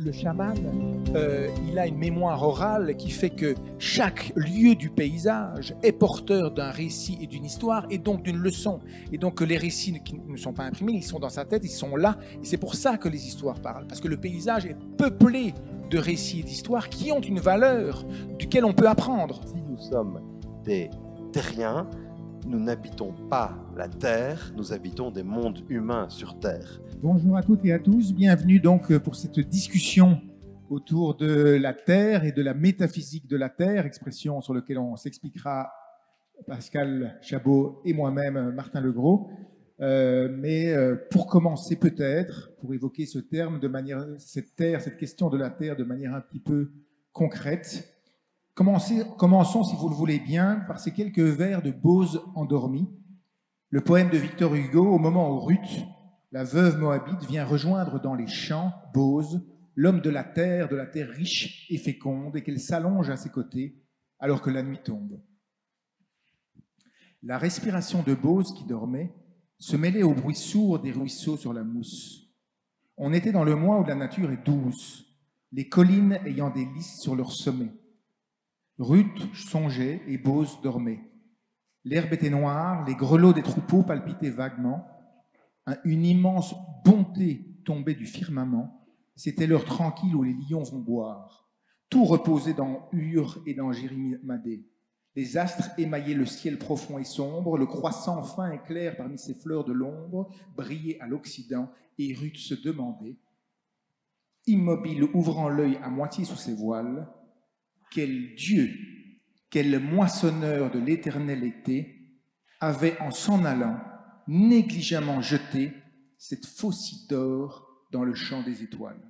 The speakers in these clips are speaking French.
Le chaman, il a une mémoire orale qui fait que chaque lieu du paysage est porteur d'un récit et d'une histoire et donc d'une leçon. Et donc que les récits qui ne sont pas imprimés, ils sont dans sa tête, ils sont là. Et c'est pour ça que les histoires parlent. Parce que le paysage est peuplé de récits et d'histoires qui ont une valeur duquel on peut apprendre. Si nous sommes des terriens, nous n'habitons pas la Terre, nous habitons des mondes humains sur Terre. Bonjour à toutes et à tous, bienvenue donc pour cette discussion autour de la Terre et de la métaphysique de la Terre, expression sur laquelle on s'expliquera Pascal Chabot et moi-même, Martin Legros. Mais pour commencer peut-être, pour évoquer ce terme de manière, cette question de la Terre de manière un petit peu concrète, commençons, si vous le voulez bien, par ces quelques vers de Bose endormi, le poème de Victor Hugo, au moment où Ruth, la veuve moabite, vient rejoindre dans les champs Bose, l'homme de la terre riche et féconde, et qu'elle s'allonge à ses côtés alors que la nuit tombe. La respiration de Bose qui dormait se mêlait au bruit sourd des ruisseaux sur la mousse. On était dans le mois où la nature est douce, les collines ayant des lys sur leur sommet. Ruth songeait et Bose dormait. L'herbe était noire, les grelots des troupeaux palpitaient vaguement. Une immense bonté tombait du firmament. C'était l'heure tranquille où les lions vont boire. Tout reposait dans Ur et dans Jérémadé. Les astres émaillaient le ciel profond et sombre. Le croissant fin et clair parmi ces fleurs de l'ombre brillait à l'Occident. Et Ruth se demandait, immobile, ouvrant l'œil à moitié sous ses voiles, quel Dieu, quel moissonneur de l'éternel été avait en s'en allant négligemment jeté cette faucille d'or dans le champ des étoiles.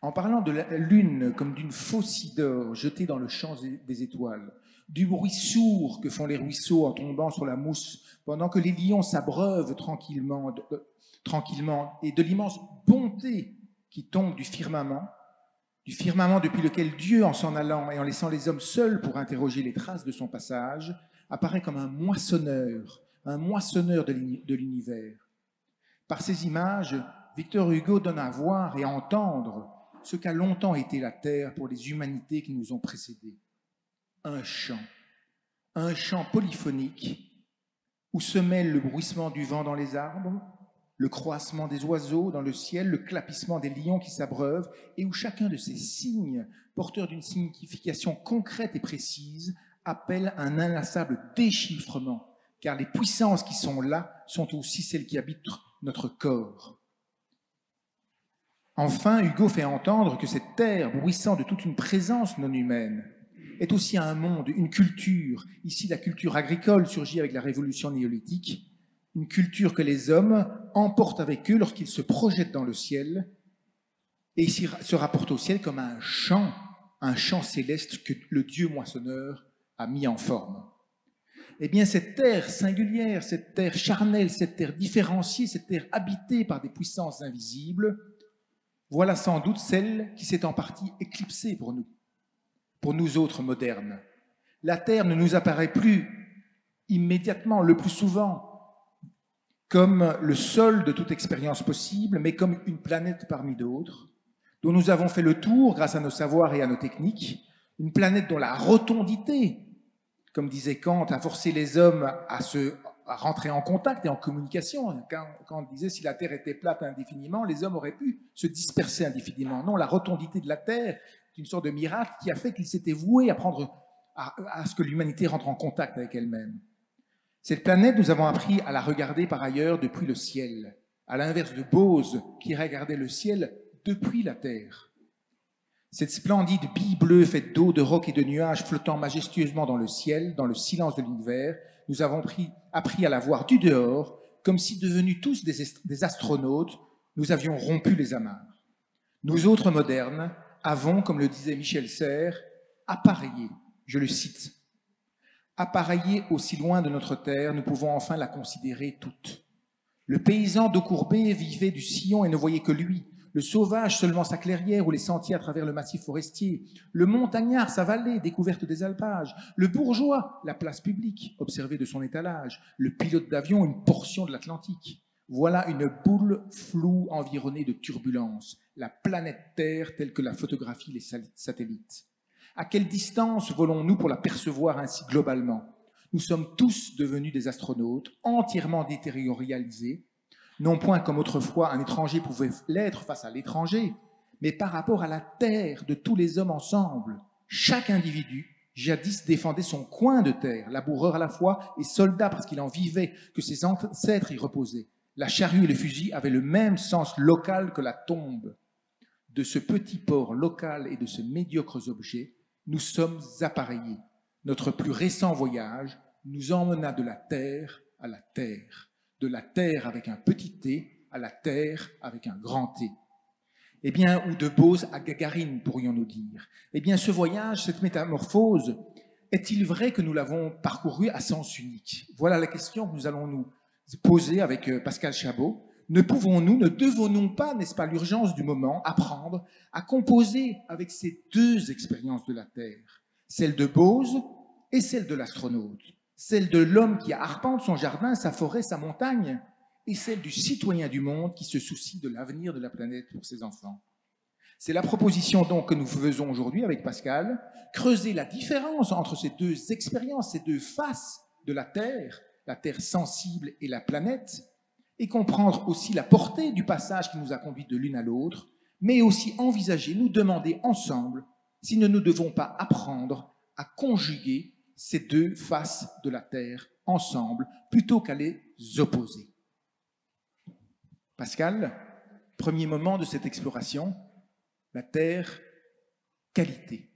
En parlant de la lune comme d'une faucille d'or jetée dans le champ des étoiles, du bruit sourd que font les ruisseaux en tombant sur la mousse pendant que les lions s'abreuvent tranquillement et de l'immense bonté qui tombe du firmament depuis lequel Dieu, en s'en allant et en laissant les hommes seuls pour interroger les traces de son passage, apparaît comme un moissonneur de l'univers. Par ces images, Victor Hugo donne à voir et à entendre ce qu'a longtemps été la Terre pour les humanités qui nous ont précédés. Un chant polyphonique où se mêle le bruissement du vent dans les arbres, le croassement des oiseaux dans le ciel, le clapissement des lions qui s'abreuvent, et où chacun de ces signes, porteurs d'une signification concrète et précise, appelle un inlassable déchiffrement, car les puissances qui sont là sont aussi celles qui habitent notre corps. Enfin, Hugo fait entendre que cette terre, bruissant de toute une présence non humaine, est aussi un monde, une culture. Ici, la culture agricole surgit avec la révolution néolithique, une culture que les hommes emportent avec eux lorsqu'ils se projettent dans le ciel et se rapportent au ciel comme un champ céleste que le Dieu moissonneur a mis en forme. Eh bien, cette terre singulière, cette terre charnelle, cette terre différenciée, cette terre habitée par des puissances invisibles, voilà sans doute celle qui s'est en partie éclipsée pour nous autres modernes. La terre ne nous apparaît plus immédiatement, le plus souvent, comme le sol de toute expérience possible, mais comme une planète parmi d'autres, dont nous avons fait le tour grâce à nos savoirs et à nos techniques, une planète dont la rotondité, comme disait Kant, a forcé les hommes à rentrer en contact et en communication. Kant disait si la Terre était plate indéfiniment, les hommes auraient pu se disperser indéfiniment. Non, la rotondité de la Terre est une sorte de miracle qui a fait qu'ils s'étaient voués à ce que l'humanité rentre en contact avec elle-même. Cette planète, nous avons appris à la regarder par ailleurs depuis le ciel, à l'inverse de Bose qui regardait le ciel depuis la Terre. Cette splendide bille bleue faite d'eau, de rocs et de nuages flottant majestueusement dans le ciel, dans le silence de l'univers, nous avons appris à la voir du dehors, comme si devenus tous des astronautes, nous avions rompu les amarres. Nous autres modernes avons, comme le disait Michel Serres, appareillé, je le cite, appareillée aussi loin de notre terre, nous pouvons enfin la considérer toute. Le paysan dos courbé vivait du sillon et ne voyait que lui. Le sauvage seulement sa clairière ou les sentiers à travers le massif forestier. Le montagnard sa vallée découverte des alpages. Le bourgeois la place publique observée de son étalage. Le pilote d'avion une portion de l'Atlantique. Voilà une boule floue environnée de turbulences, la planète Terre telle que la photographient les satellites. À quelle distance volons-nous pour la percevoir ainsi globalement? Nous sommes tous devenus des astronautes, entièrement déterritorialisés, non point comme autrefois un étranger pouvait l'être face à l'étranger, mais par rapport à la terre de tous les hommes ensemble. Chaque individu, jadis, défendait son coin de terre, laboureur à la fois et soldat parce qu'il en vivait, que ses ancêtres y reposaient. La charrue et le fusil avaient le même sens local que la tombe. De ce petit port local et de ce médiocres objets, nous sommes appareillés. Notre plus récent voyage nous emmena de la terre à la terre, de la terre avec un petit T à la terre avec un grand T. Eh bien, ou de Bose à Gagarine, pourrions-nous dire. Eh bien, ce voyage, cette métamorphose, est-il vrai que nous l'avons parcouru à sens unique? Voilà la question que nous allons nous poser avec Pascal Chabot. Ne pouvons-nous, ne devons-nous pas, n'est-ce pas l'urgence du moment, apprendre à composer avec ces deux expériences de la Terre, celle de Bose et celle de l'astronaute, celle de l'homme qui arpente son jardin, sa forêt, sa montagne, et celle du citoyen du monde qui se soucie de l'avenir de la planète pour ses enfants. C'est la proposition donc que nous faisons aujourd'hui avec Pascal, creuser la différence entre ces deux expériences, ces deux faces de la Terre sensible et la planète, et comprendre aussi la portée du passage qui nous a conduits de l'une à l'autre, mais aussi envisager, nous demander ensemble si nous ne devons pas apprendre à conjuguer ces deux faces de la Terre ensemble plutôt qu'à les opposer. Pascal, premier moment de cette exploration, la Terre, qualité.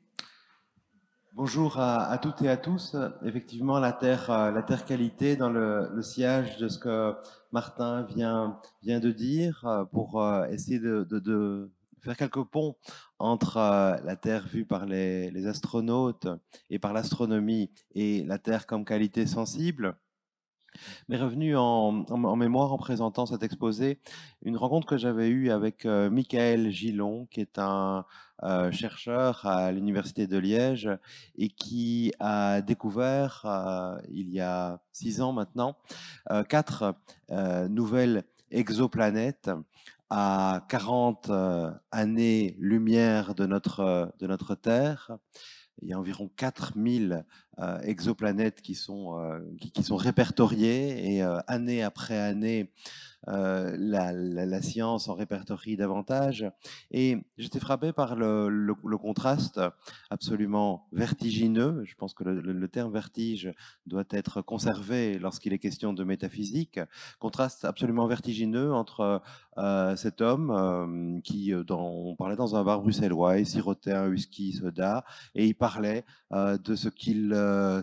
Bonjour à toutes et à tous. Effectivement, la terre qualité dans le sillage de ce que Martin vient de dire pour essayer de faire quelques ponts entre la Terre vue par les astronautes et par l'astronomie et la Terre comme qualité sensible. M'est revenu en mémoire en présentant cet exposé une rencontre que j'avais eue avec Michael Gillon, qui est un chercheur à l'Université de Liège et qui a découvert, il y a 6 ans maintenant, 4 nouvelles exoplanètes à 40 années-lumière de notre Terre. Il y a environ 4000 exoplanètes qui sont répertoriées et année après année, la science en répertorie davantage. Et j'étais frappé par le contraste absolument vertigineux. Je pense que le terme vertige doit être conservé lorsqu'il est question de métaphysique. Contraste absolument vertigineux entre cet homme on parlait dans un bar bruxellois, il sirotait un whisky soda et il parlait de ce qu'il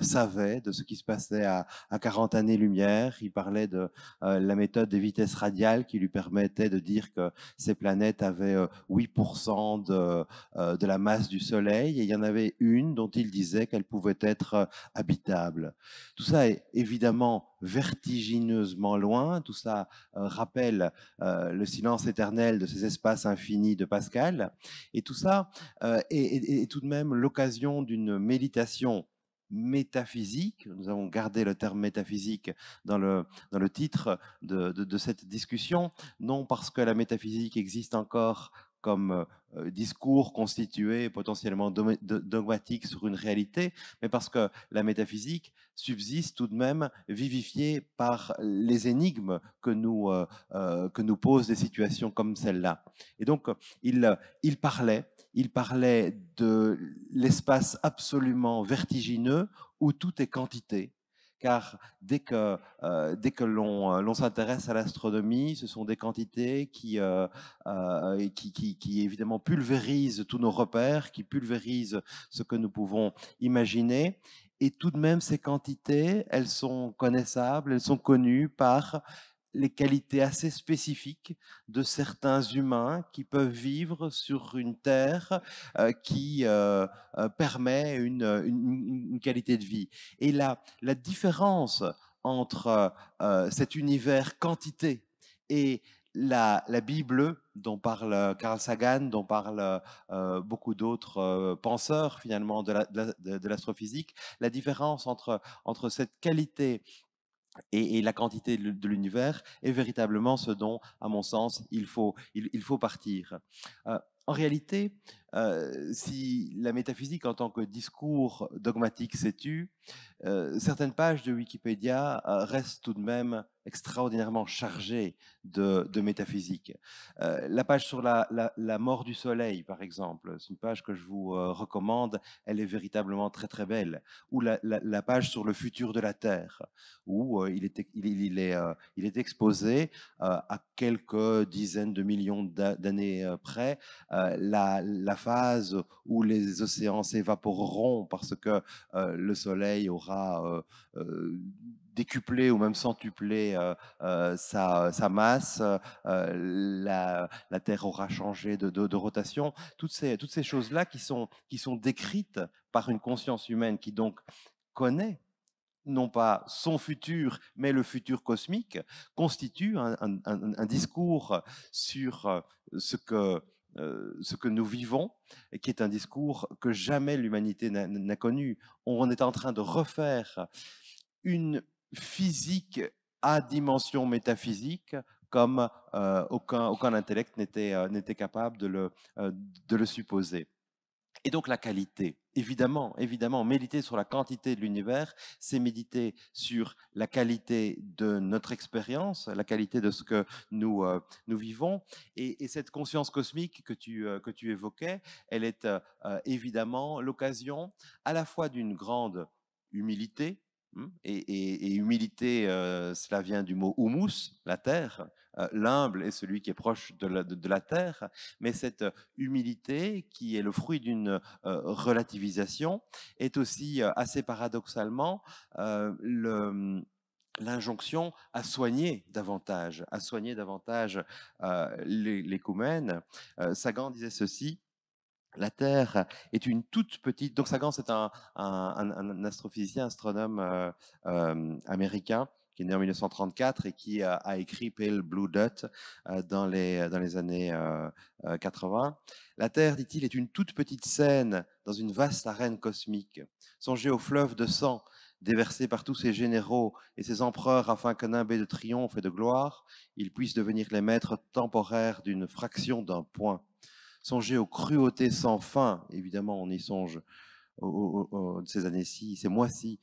savait, de ce qui se passait à 40 années-lumière. Il parlait de la méthode des vitesses radiales qui lui permettait de dire que ces planètes avaient 8% de la masse du Soleil, et il y en avait une dont il disait qu'elle pouvait être habitable. Tout ça est évidemment vertigineusement loin, tout ça rappelle le silence éternel de ces espaces infinis de Pascal, et tout ça est tout de même l'occasion d'une méditation métaphysique. Nous avons gardé le terme métaphysique dans le titre de cette discussion, non parce que la métaphysique existe encore comme discours constitué potentiellement dogmatique sur une réalité, mais parce que la métaphysique subsiste tout de même vivifiée par les énigmes que nous posent des situations comme celle-là. Et donc, il parlait de l'espace absolument vertigineux où tout est quantité. Car dès que l'on s'intéresse à l'astronomie, ce sont des quantités qui évidemment pulvérisent tous nos repères, qui pulvérisent ce que nous pouvons imaginer. Et tout de même, ces quantités, elles sont connaissables, elles sont connues par les qualités assez spécifiques de certains humains qui peuvent vivre sur une Terre qui permet une qualité de vie. Et la différence entre cet univers quantité et la Bible dont parle Carl Sagan, dont parlent beaucoup d'autres penseurs finalement de l'astrophysique, la différence entre cette qualité Et la quantité de l'univers est véritablement ce dont, à mon sens, il faut partir. En réalité, si la métaphysique en tant que discours dogmatique s'est tue, certaines pages de Wikipédia restent tout de même extraordinairement chargées de métaphysique. La page sur la mort du soleil, par exemple, c'est une page que je vous recommande, elle est véritablement très très belle. Ou la page sur le futur de la Terre, où il est exposé à quelques dizaines de millions d'années près, la phase où les océans s'évaporeront parce que le Soleil aura décuplé ou même centuplé sa masse, la Terre aura changé de rotation. Toutes ces choses-là qui sont décrites par une conscience humaine qui donc connaît non pas son futur, mais le futur cosmique, constitue un discours sur ce que nous vivons, et qui est un discours que jamais l'humanité n'a connu. On est en train de refaire une physique à dimension métaphysique comme aucun intellect n'était capable de le supposer. Et donc la qualité, évidemment, méditer sur la quantité de l'univers, c'est méditer sur la qualité de notre expérience, la qualité de ce que nous vivons. Et cette conscience cosmique que tu évoquais, elle est évidemment l'occasion à la fois d'une grande humilité, et humilité, cela vient du mot humus, la terre. L'humble est celui qui est proche de la terre, mais cette humilité, qui est le fruit d'une relativisation, est aussi assez paradoxalement l'injonction à soigner davantage l'écoumène. Sagan disait ceci: la Terre est une toute petite. Donc Sagan, c'est un astrophysicien, astronome américain qui est né en 1934 et qui a écrit Pale Blue Dot dans les années 80. La Terre, dit-il, est une toute petite scène dans une vaste arène cosmique. Songez au fleuve de sang déversé par tous ces généraux et ces empereurs afin que nimbés de triomphe et de gloire, ils puissent devenir les maîtres temporaires d'une fraction d'un point. Songez aux cruautés sans fin, évidemment, on y songe ces années-ci, ces mois-ci,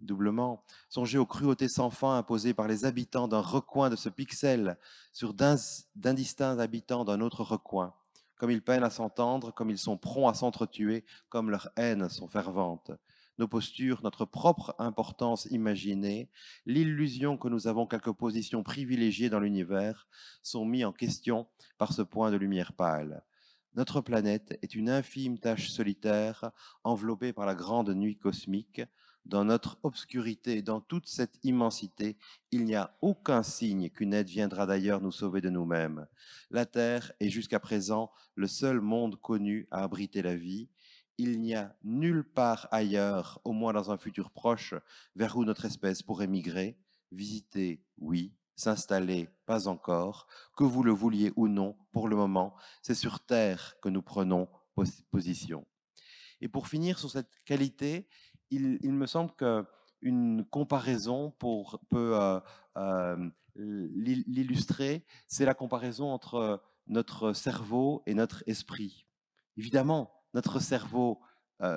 doublement. Songez aux cruautés sans fin imposées par les habitants d'un recoin de ce pixel sur d'indistincts habitants d'un autre recoin. Comme ils peinent à s'entendre, comme ils sont prompts à s'entretuer, comme leurs haines sont ferventes. Nos postures, notre propre importance imaginée, l'illusion que nous avons quelques positions privilégiées dans l'univers sont mis en question par ce point de lumière pâle. Notre planète est une infime tache solitaire enveloppée par la grande nuit cosmique. Dans notre obscurité, dans toute cette immensité, il n'y a aucun signe qu'une aide viendra d'ailleurs nous sauver de nous-mêmes. La Terre est jusqu'à présent le seul monde connu à abriter la vie. Il n'y a nulle part ailleurs, au moins dans un futur proche, vers où notre espèce pourrait migrer. Visiter, oui. S'installer, pas encore. Que vous le vouliez ou non, pour le moment, c'est sur Terre que nous prenons position. Et pour finir sur cette qualité, il me semble qu'une comparaison peut l'illustrer, c'est la comparaison entre notre cerveau et notre esprit. Évidemment, notre cerveau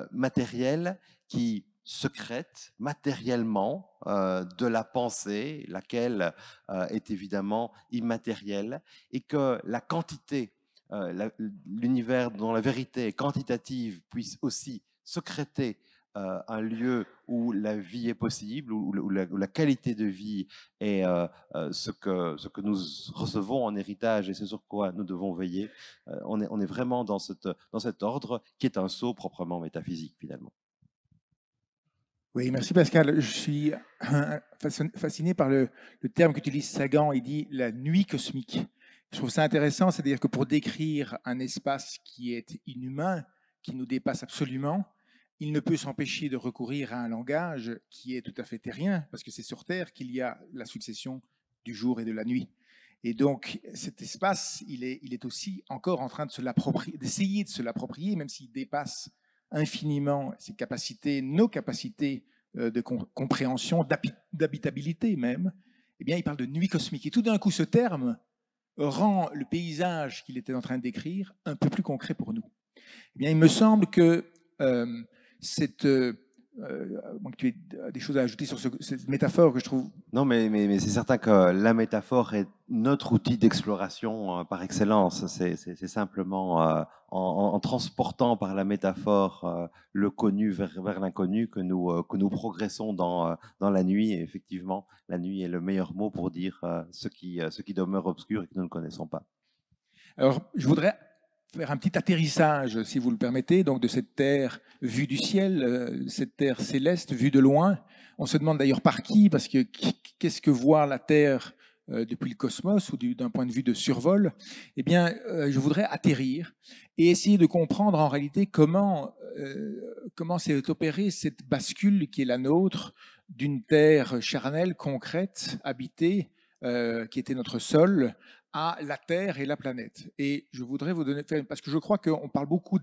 matériel qui secrète matériellement de la pensée, laquelle est évidemment immatérielle, et que la quantité, l'univers dont la vérité est quantitative, puisse aussi secréter un lieu où la vie est possible, où la qualité de vie est ce que nous recevons en héritage et c'est sur quoi nous devons veiller. On est vraiment dans cet ordre qui est un saut proprement métaphysique finalement. Oui, merci Pascal. Je suis fasciné par le terme qu'utilise Sagan. Il dit la nuit cosmique. Je trouve ça intéressant, c'est-à-dire que pour décrire un espace qui est inhumain, qui nous dépasse absolument, il ne peut s'empêcher de recourir à un langage qui est tout à fait terrien, parce que c'est sur Terre qu'il y a la succession du jour et de la nuit. Et donc cet espace, il est aussi encore en train d'essayer de se l'approprier, même s'il dépasse infiniment ses capacités, nos capacités de compréhension, d'habitabilité même, eh bien, il parle de nuit cosmique. Et tout d'un coup, ce terme rend le paysage qu'il était en train de décrire un peu plus concret pour nous. Eh bien, il me semble que cette... tu as des choses à ajouter sur cette métaphore que je trouve... Non, mais c'est certain que la métaphore est notre outil d'exploration par excellence. C'est simplement en transportant par la métaphore le connu vers l'inconnu que nous progressons dans la nuit. Et effectivement, la nuit est le meilleur mot pour dire ce qui demeure obscur et que nous ne connaissons pas. Alors, je voudrais faire un petit atterrissage, si vous le permettez, donc de cette terre vue du ciel, cette terre céleste vue de loin. On se demande d'ailleurs par qui, parce que qu'est-ce que voit la Terre depuis le cosmos ou d'un point de vue de survol? Eh bien, je voudrais atterrir et essayer de comprendre en réalité comment s'est opérée cette bascule qui est la nôtre d'une terre charnelle, concrète, habitée, qui était notre sol, à la Terre et la planète. Et je voudrais vous donner, parce que je crois qu'on parle beaucoup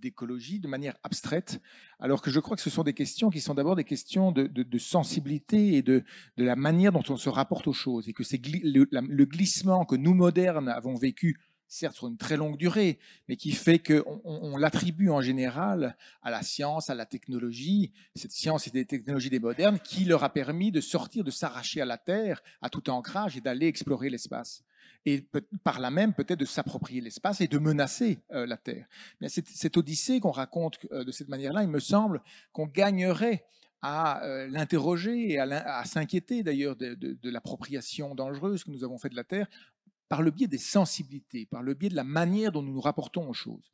d'écologie de manière abstraite, alors que je crois que ce sont des questions qui sont d'abord des questions de sensibilité et de la manière dont on se rapporte aux choses, et que c'est le glissement que nous, modernes, avons vécu, certes sur une très longue durée, mais qui fait qu'on l'attribue en général à la science, à la technologie, cette science et des technologies des modernes, qui leur a permis de sortir, de s'arracher à la Terre, à tout ancrage, et d'aller explorer l'espace. Et par là même peut-être de s'approprier l'espace et de menacer la Terre. Mais cette odyssée qu'on raconte de cette manière-là, il me semble qu'on gagnerait à l'interroger et à s'inquiéter d'ailleurs de l'appropriation dangereuse que nous avons faite de la Terre par le biais des sensibilités, par le biais de la manière dont nous nous rapportons aux choses.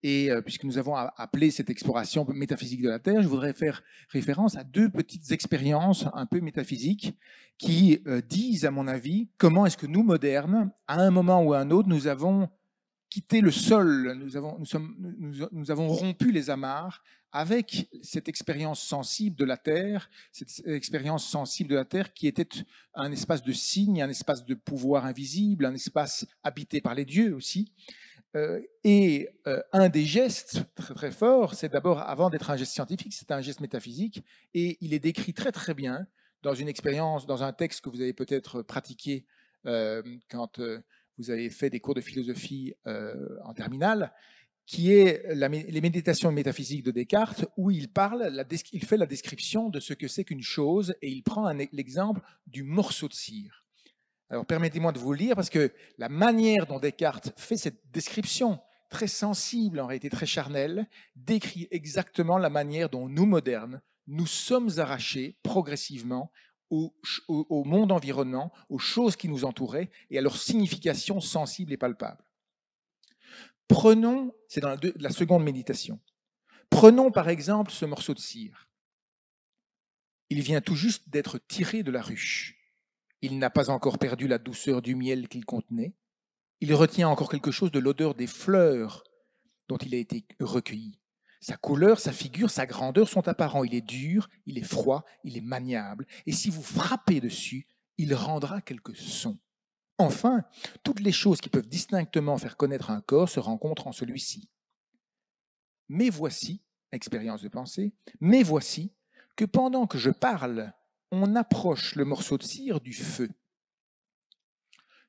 Et puisque nous avons appelé cette exploration métaphysique de la Terre, je voudrais faire référence à deux petites expériences un peu métaphysiques qui disent, à mon avis, comment est-ce que nous, modernes, à un moment ou à un autre, nous avons quitté le sol, nous avons rompu les amarres avec cette expérience sensible de la Terre, cette expérience sensible de la Terre qui était un espace de signe, un espace de pouvoir invisible, un espace habité par les dieux aussi. Et un des gestes très, très forts, c'est d'abord, avant d'être un geste scientifique, c'est un geste métaphysique, et il est décrit très très bien dans une expérience, dans un texte que vous avez peut-être pratiqué quand vous avez fait des cours de philosophie en terminale, qui est les méditations métaphysiques de Descartes, où il fait la description de ce que c'est qu'une chose, et il prend l'exemple du morceau de cire. Alors permettez-moi de vous le lire, parce que la manière dont Descartes fait cette description, très sensible, en réalité très charnelle, décrit exactement la manière dont nous, modernes, nous sommes arrachés progressivement au monde environnant, aux choses qui nous entouraient et à leur signification sensible et palpable. Prenons, c'est dans la seconde méditation, prenons par exemple ce morceau de cire. Il vient tout juste d'être tiré de la ruche. Il n'a pas encore perdu la douceur du miel qu'il contenait. Il retient encore quelque chose de l'odeur des fleurs dont il a été recueilli. Sa couleur, sa figure, sa grandeur sont apparents. Il est dur, il est froid, il est maniable. Et si vous frappez dessus, il rendra quelques sons. Enfin, toutes les choses qui peuvent distinctement faire connaître un corps se rencontrent en celui-ci. Mais voici, expérience de pensée, mais voici que pendant que je parle, on approche le morceau de cire du feu.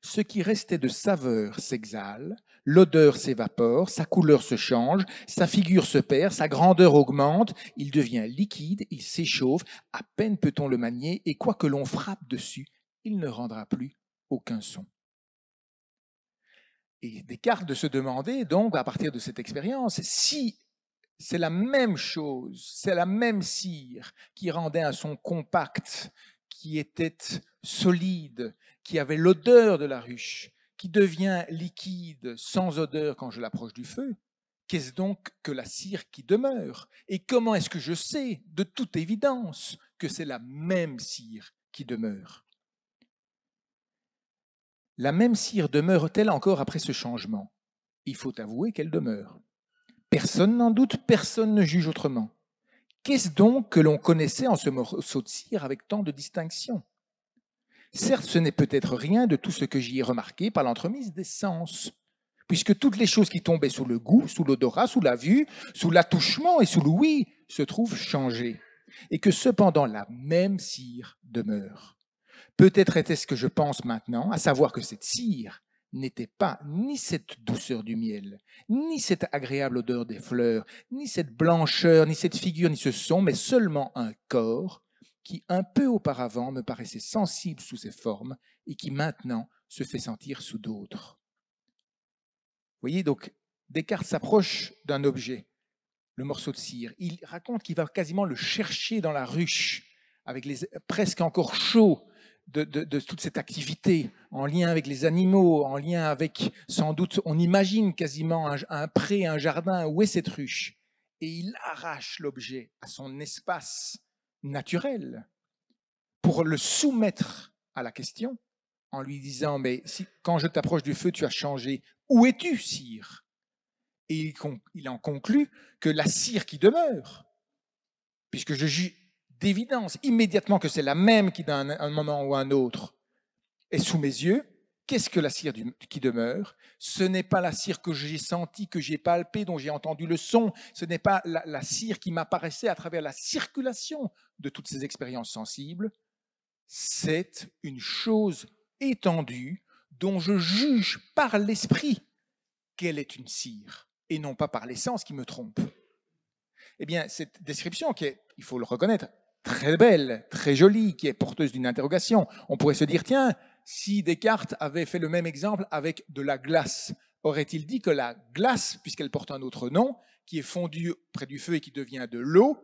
Ce qui restait de saveur s'exhale, l'odeur s'évapore, sa couleur se change, sa figure se perd, sa grandeur augmente, il devient liquide, il s'échauffe, à peine peut-on le manier, et quoi que l'on frappe dessus, il ne rendra plus aucun son. Et Descartes de se demander, donc, à partir de cette expérience, si c'est la même chose, c'est la même cire qui rendait un son compact, qui était solide, qui avait l'odeur de la ruche, qui devient liquide, sans odeur quand je l'approche du feu. Qu'est-ce donc que la cire qui demeure? Et comment est-ce que je sais, de toute évidence, que c'est la même cire qui demeure? La même cire demeure-t-elle encore après ce changement? Il faut avouer qu'elle demeure. Personne n'en doute, personne ne juge autrement. Qu'est-ce donc que l'on connaissait en ce morceau de cire avec tant de distinction? Certes, ce n'est peut-être rien de tout ce que j'y ai remarqué par l'entremise des sens, puisque toutes les choses qui tombaient sous le goût, sous l'odorat, sous la vue, sous l'attouchement et sous l'ouïe se trouvent changées. et que cependant la même cire demeure. Peut-être était-ce ce que je pense maintenant, à savoir que cette cire n'était pas ni cette douceur du miel, ni cette agréable odeur des fleurs, ni cette blancheur, ni cette figure, ni ce son, mais seulement un corps qui un peu auparavant me paraissait sensible sous ses formes et qui maintenant se fait sentir sous d'autres. Vous voyez, donc Descartes s'approche d'un objet, le morceau de cire. Il raconte qu'il va quasiment le chercher dans la ruche, avec les presque encore chaud de toute cette activité, en lien avec les animaux, en lien avec, sans doute, on imagine quasiment un pré, un jardin, où est cette ruche? Et il arrache l'objet à son espace naturel pour le soumettre à la question, en lui disant, mais si, quand je t'approche du feu, tu as changé, où es-tu, cire? Et il en conclut que la cire qui demeure, puisque je juge d'évidence immédiatement que c'est la même qui, d'un un moment ou un autre, est sous mes yeux, qu'est-ce que la cire qui demeure? Ce n'est pas la cire que j'ai sentie, que j'ai palpée, dont j'ai entendu le son, ce n'est pas la cire qui m'apparaissait à travers la circulation de toutes ces expériences sensibles, c'est une chose étendue dont je juge par l'esprit qu'elle est une cire, et non pas par les sens qui me trompent. Eh bien, cette description qui est, il faut le reconnaître, très belle, très jolie, qui est porteuse d'une interrogation, on pourrait se dire, tiens, si Descartes avait fait le même exemple avec de la glace, aurait-il dit que la glace, puisqu'elle porte un autre nom, qui est fondue près du feu et qui devient de l'eau,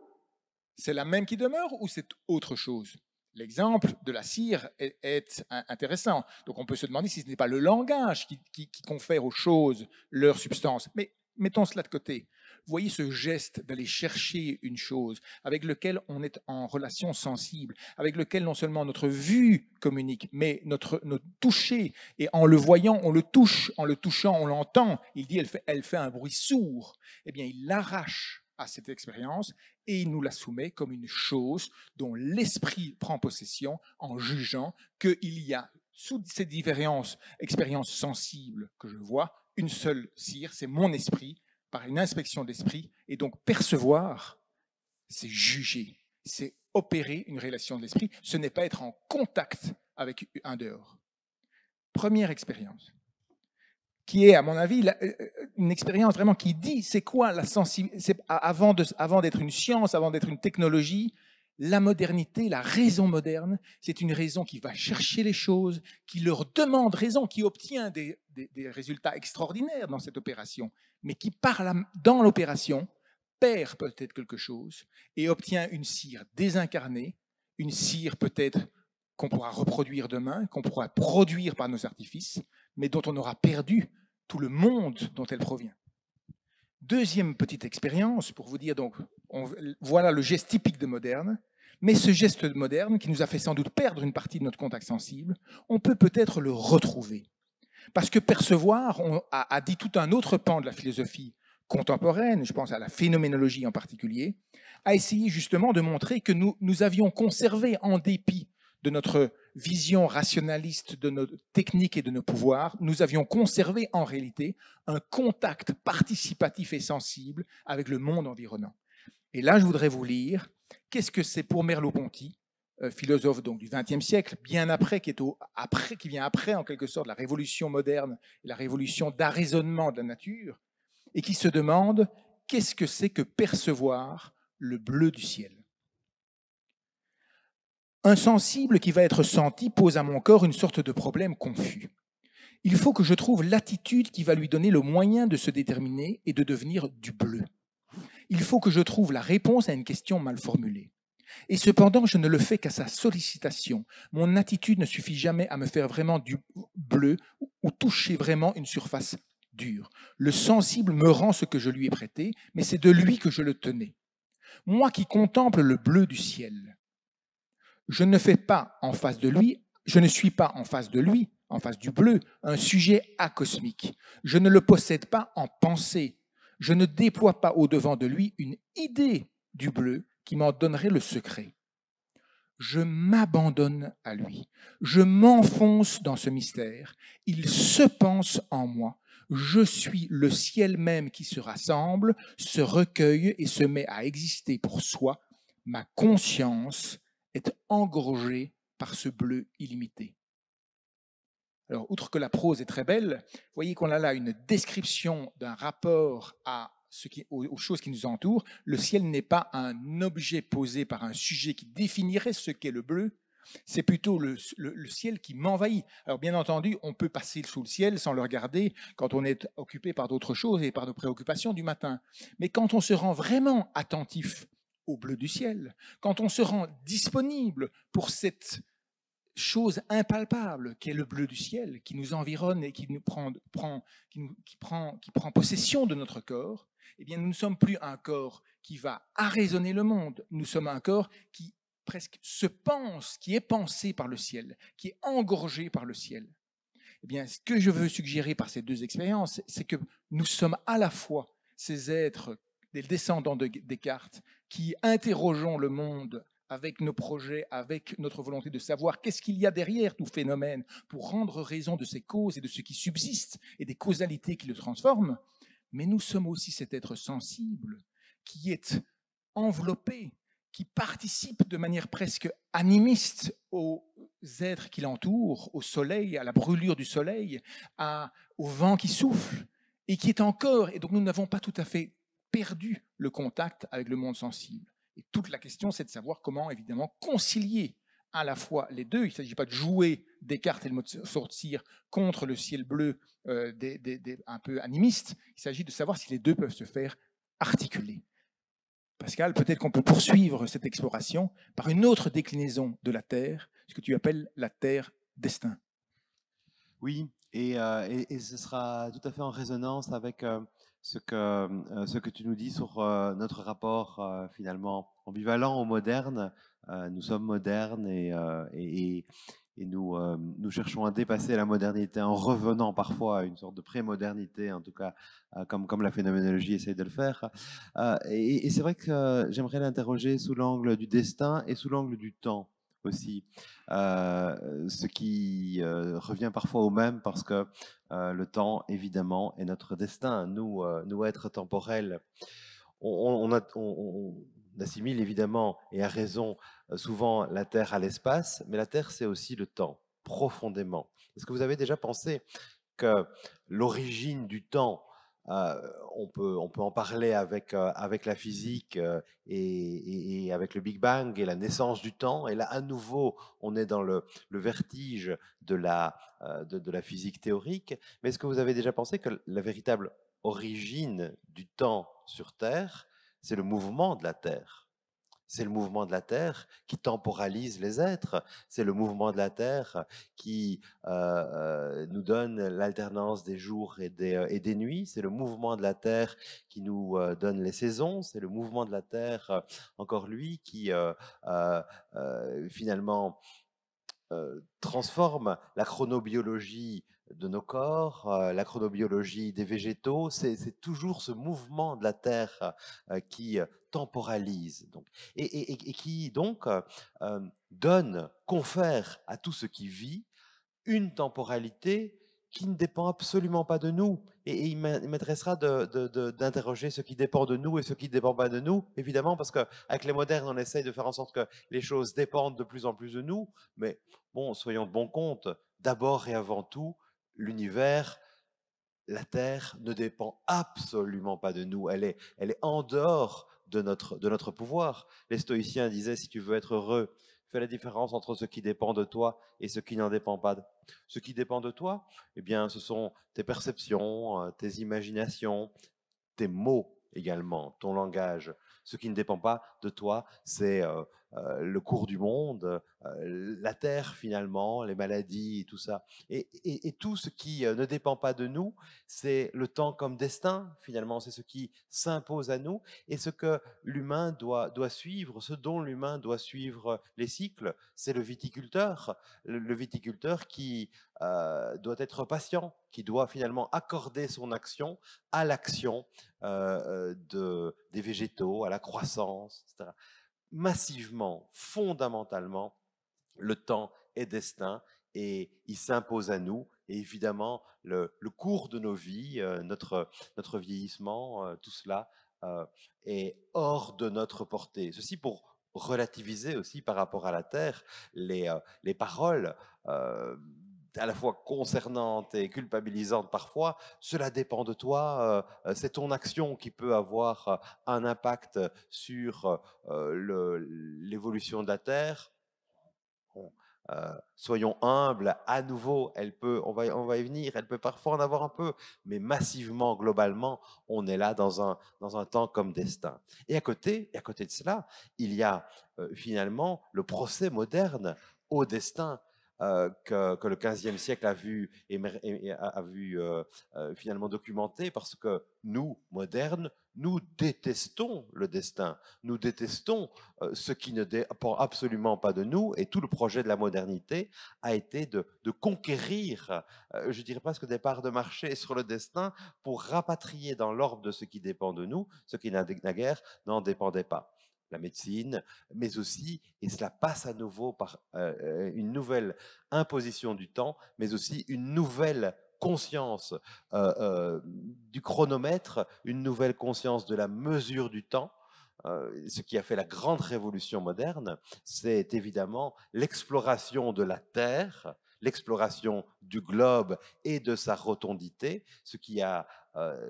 c'est la même qui demeure ou c'est autre chose? L'exemple de la cire est intéressant. Donc on peut se demander si ce n'est pas le langage qui confère aux choses leur substance. Mais mettons cela de côté. Vous voyez ce geste d'aller chercher une chose avec lequel on est en relation sensible, avec lequel non seulement notre vue communique, mais notre toucher. Et en le voyant, on le touche, en le touchant, on l'entend. Il dit, elle fait un bruit sourd. Eh bien, il l'arrache à cette expérience et il nous la soumet comme une chose dont l'esprit prend possession en jugeant qu'il y a, sous ces différentes expériences sensibles que je vois, une seule cire, c'est mon esprit, par une inspection d'esprit, et donc percevoir, c'est juger, c'est opérer une relation de l'esprit, ce n'est pas être en contact avec un dehors. Première expérience, qui est, à mon avis, une expérience vraiment qui dit c'est quoi la sensibilité, avant d'être une science, avant d'être une technologie, la modernité, la raison moderne, c'est une raison qui va chercher les choses, qui leur demande raison, qui obtient des résultats extraordinaires dans cette opération, mais qui, dans l'opération, perd peut-être quelque chose et obtient une cire désincarnée, une cire peut-être qu'on pourra reproduire demain, qu'on pourra produire par nos artifices, mais dont on aura perdu tout le monde dont elle provient. Deuxième petite expérience, pour vous dire, donc, voilà le geste typique de moderne, mais ce geste moderne, qui nous a fait sans doute perdre une partie de notre contact sensible, on peut peut-être le retrouver. Parce que percevoir a dit tout un autre pan de la philosophie contemporaine, je pense à la phénoménologie en particulier, a essayé justement de montrer que nous avions conservé, en dépit de notre vision rationaliste de nos techniques et de nos pouvoirs, nous avions conservé en réalité un contact participatif et sensible avec le monde environnant. Et là, je voudrais vous lire qu'est-ce que c'est pour Merleau-Ponty, philosophe donc du XXe siècle, bien après, qui vient après en quelque sorte la révolution moderne, la révolution d'arraisonnement de la nature, et qui se demande qu'est-ce que c'est que percevoir le bleu du ciel. Un sensible qui va être senti pose à mon corps une sorte de problème confus. Il faut que je trouve l'attitude qui va lui donner le moyen de se déterminer et de devenir du bleu. Il faut que je trouve la réponse à une question mal formulée. Et cependant, je ne le fais qu'à sa sollicitation. Mon attitude ne suffit jamais à me faire vraiment du bleu ou toucher vraiment une surface dure. Le sensible me rend ce que je lui ai prêté, mais c'est de lui que je le tenais. Moi qui contemple le bleu du ciel, je ne suis pas en face de lui, en face du bleu, un sujet acosmique. Je ne le possède pas en pensée. Je ne déploie pas au-devant de lui une idée du bleu qui m'en donnerait le secret. Je m'abandonne à lui. Je m'enfonce dans ce mystère. Il se pense en moi. Je suis le ciel même qui se rassemble, se recueille et se met à exister pour soi, ma conscience est engorgée par ce bleu illimité. Alors, outre que la prose est très belle, vous voyez qu'on a là une description d'un rapport aux choses qui nous entourent. Le ciel n'est pas un objet posé par un sujet qui définirait ce qu'est le bleu, c'est plutôt le ciel qui m'envahit. Alors bien entendu, on peut passer sous le ciel sans le regarder quand on est occupé par d'autres choses et par nos préoccupations du matin. Mais quand on se rend vraiment attentif au bleu du ciel, quand on se rend disponible pour cette chose impalpable qu'est le bleu du ciel, qui nous environne et qui prend possession de notre corps, eh bien, nous ne sommes plus un corps qui va arraisonner le monde, nous sommes un corps qui presque se pense, qui est pensé par le ciel, qui est engorgé par le ciel. Eh bien, ce que je veux suggérer par ces deux expériences, c'est que nous sommes à la fois ces êtres, des descendants de Descartes, qui interrogeons le monde avec nos projets, avec notre volonté de savoir qu'est-ce qu'il y a derrière tout phénomène pour rendre raison de ses causes et de ce qui subsiste et des causalités qui le transforment. Mais nous sommes aussi cet être sensible qui est enveloppé, qui participe de manière presque animiste aux êtres qui l'entourent, au soleil, à la brûlure du soleil, au vent qui souffle, et qui est encore, et donc nous n'avons pas tout à fait perdu le contact avec le monde sensible. Et toute la question, c'est de savoir comment, évidemment, concilier à la fois les deux. Il ne s'agit pas de jouer Descartes et le mot de sortir contre le ciel bleu un peu animiste. Il s'agit de savoir si les deux peuvent se faire articuler. Pascal, peut-être qu'on peut poursuivre cette exploration par une autre déclinaison de la Terre, ce que tu appelles la Terre destin. Oui, et ce sera tout à fait en résonance avec ce que tu nous dis sur notre rapport finalement ambivalent au moderne. Nous sommes modernes et nous cherchons à dépasser la modernité en revenant parfois à une sorte de pré-modernité, en tout cas comme la phénoménologie essaye de le faire. Et c'est vrai que j'aimerais l'interroger sous l'angle du destin et sous l'angle du temps aussi, ce qui revient parfois au même parce que le temps, évidemment, est notre destin. Nous êtres temporels, on assimile évidemment, et à raison, souvent la Terre à l'espace, mais la Terre, c'est aussi le temps, profondément. Est-ce que vous avez déjà pensé que l'origine du temps, on peut en parler avec la physique et avec le Big Bang et la naissance du temps. Et là, à nouveau, on est dans le vertige de la physique théorique. Mais est-ce que vous avez déjà pensé que la véritable origine du temps sur Terre, c'est le mouvement de la Terre? C'est le mouvement de la Terre qui temporalise les êtres. C'est le mouvement de la Terre qui nous donne l'alternance des jours et des nuits. C'est le mouvement de la Terre qui nous donne les saisons. C'est le mouvement de la Terre, encore lui, qui finalement transforme la chronobiologie de nos corps, la chronobiologie des végétaux. C'est toujours ce mouvement de la Terre qui temporalise donc, et qui donc confère à tout ce qui vit une temporalité qui ne dépend absolument pas de nous. Et il m'intéressera d'interroger ce qui dépend de nous et ce qui ne dépend pas de nous, évidemment, parce qu'avec les modernes, on essaye de faire en sorte que les choses dépendent de plus en plus de nous. Mais bon, soyons de bon compte, d'abord et avant tout, l'univers, la Terre ne dépend absolument pas de nous. Elle est en dehors de notre pouvoir. Les stoïciens disaient, si tu veux être heureux, fais la différence entre ce qui dépend de toi et ce qui n'en dépend pas. Ce qui dépend de toi, eh bien, ce sont tes perceptions, tes imaginations, tes mots également, ton langage. Ce qui ne dépend pas de toi, c'est le cours du monde, la terre finalement, les maladies, tout ça. Et tout ce qui ne dépend pas de nous, c'est le temps comme destin, finalement, c'est ce qui s'impose à nous et ce que l'humain doit suivre, ce dont l'humain doit suivre les cycles, c'est le viticulteur. Le viticulteur qui doit être patient, qui doit finalement accorder son action à l'action des végétaux, à la croissance, etc. Massivement, fondamentalement, le temps est destin et il s'impose à nous. Et évidemment, le cours de nos vies, notre vieillissement, tout cela est hors de notre portée. Ceci pour relativiser aussi par rapport à la terre les paroles à la fois concernantes et culpabilisantes parfois. Cela dépend de toi, c'est ton action qui peut avoir un impact sur l'évolution de la terre. Bon, soyons humbles, à nouveau, on va y venir, elle peut parfois en avoir un peu, mais massivement, globalement, on est là dans un temps comme destin. Et à côté de cela, il y a finalement le procès moderne au destin que le XVe siècle a vu, finalement documenté, parce que nous, modernes, nous détestons le destin, nous détestons ce qui ne dépend absolument pas de nous, et tout le projet de la modernité a été de conquérir, je dirais presque des parts de marché sur le destin pour rapatrier dans l'ordre de ce qui dépend de nous, ce qui naguère n'en dépendait pas. La médecine, mais aussi, et cela passe à nouveau par une nouvelle imposition du temps, mais aussi une nouvelle conscience du chronomètre, une nouvelle conscience de la mesure du temps. Ce qui a fait la grande révolution moderne, c'est évidemment l'exploration de la Terre, l'exploration du globe et de sa rotondité, ce qui a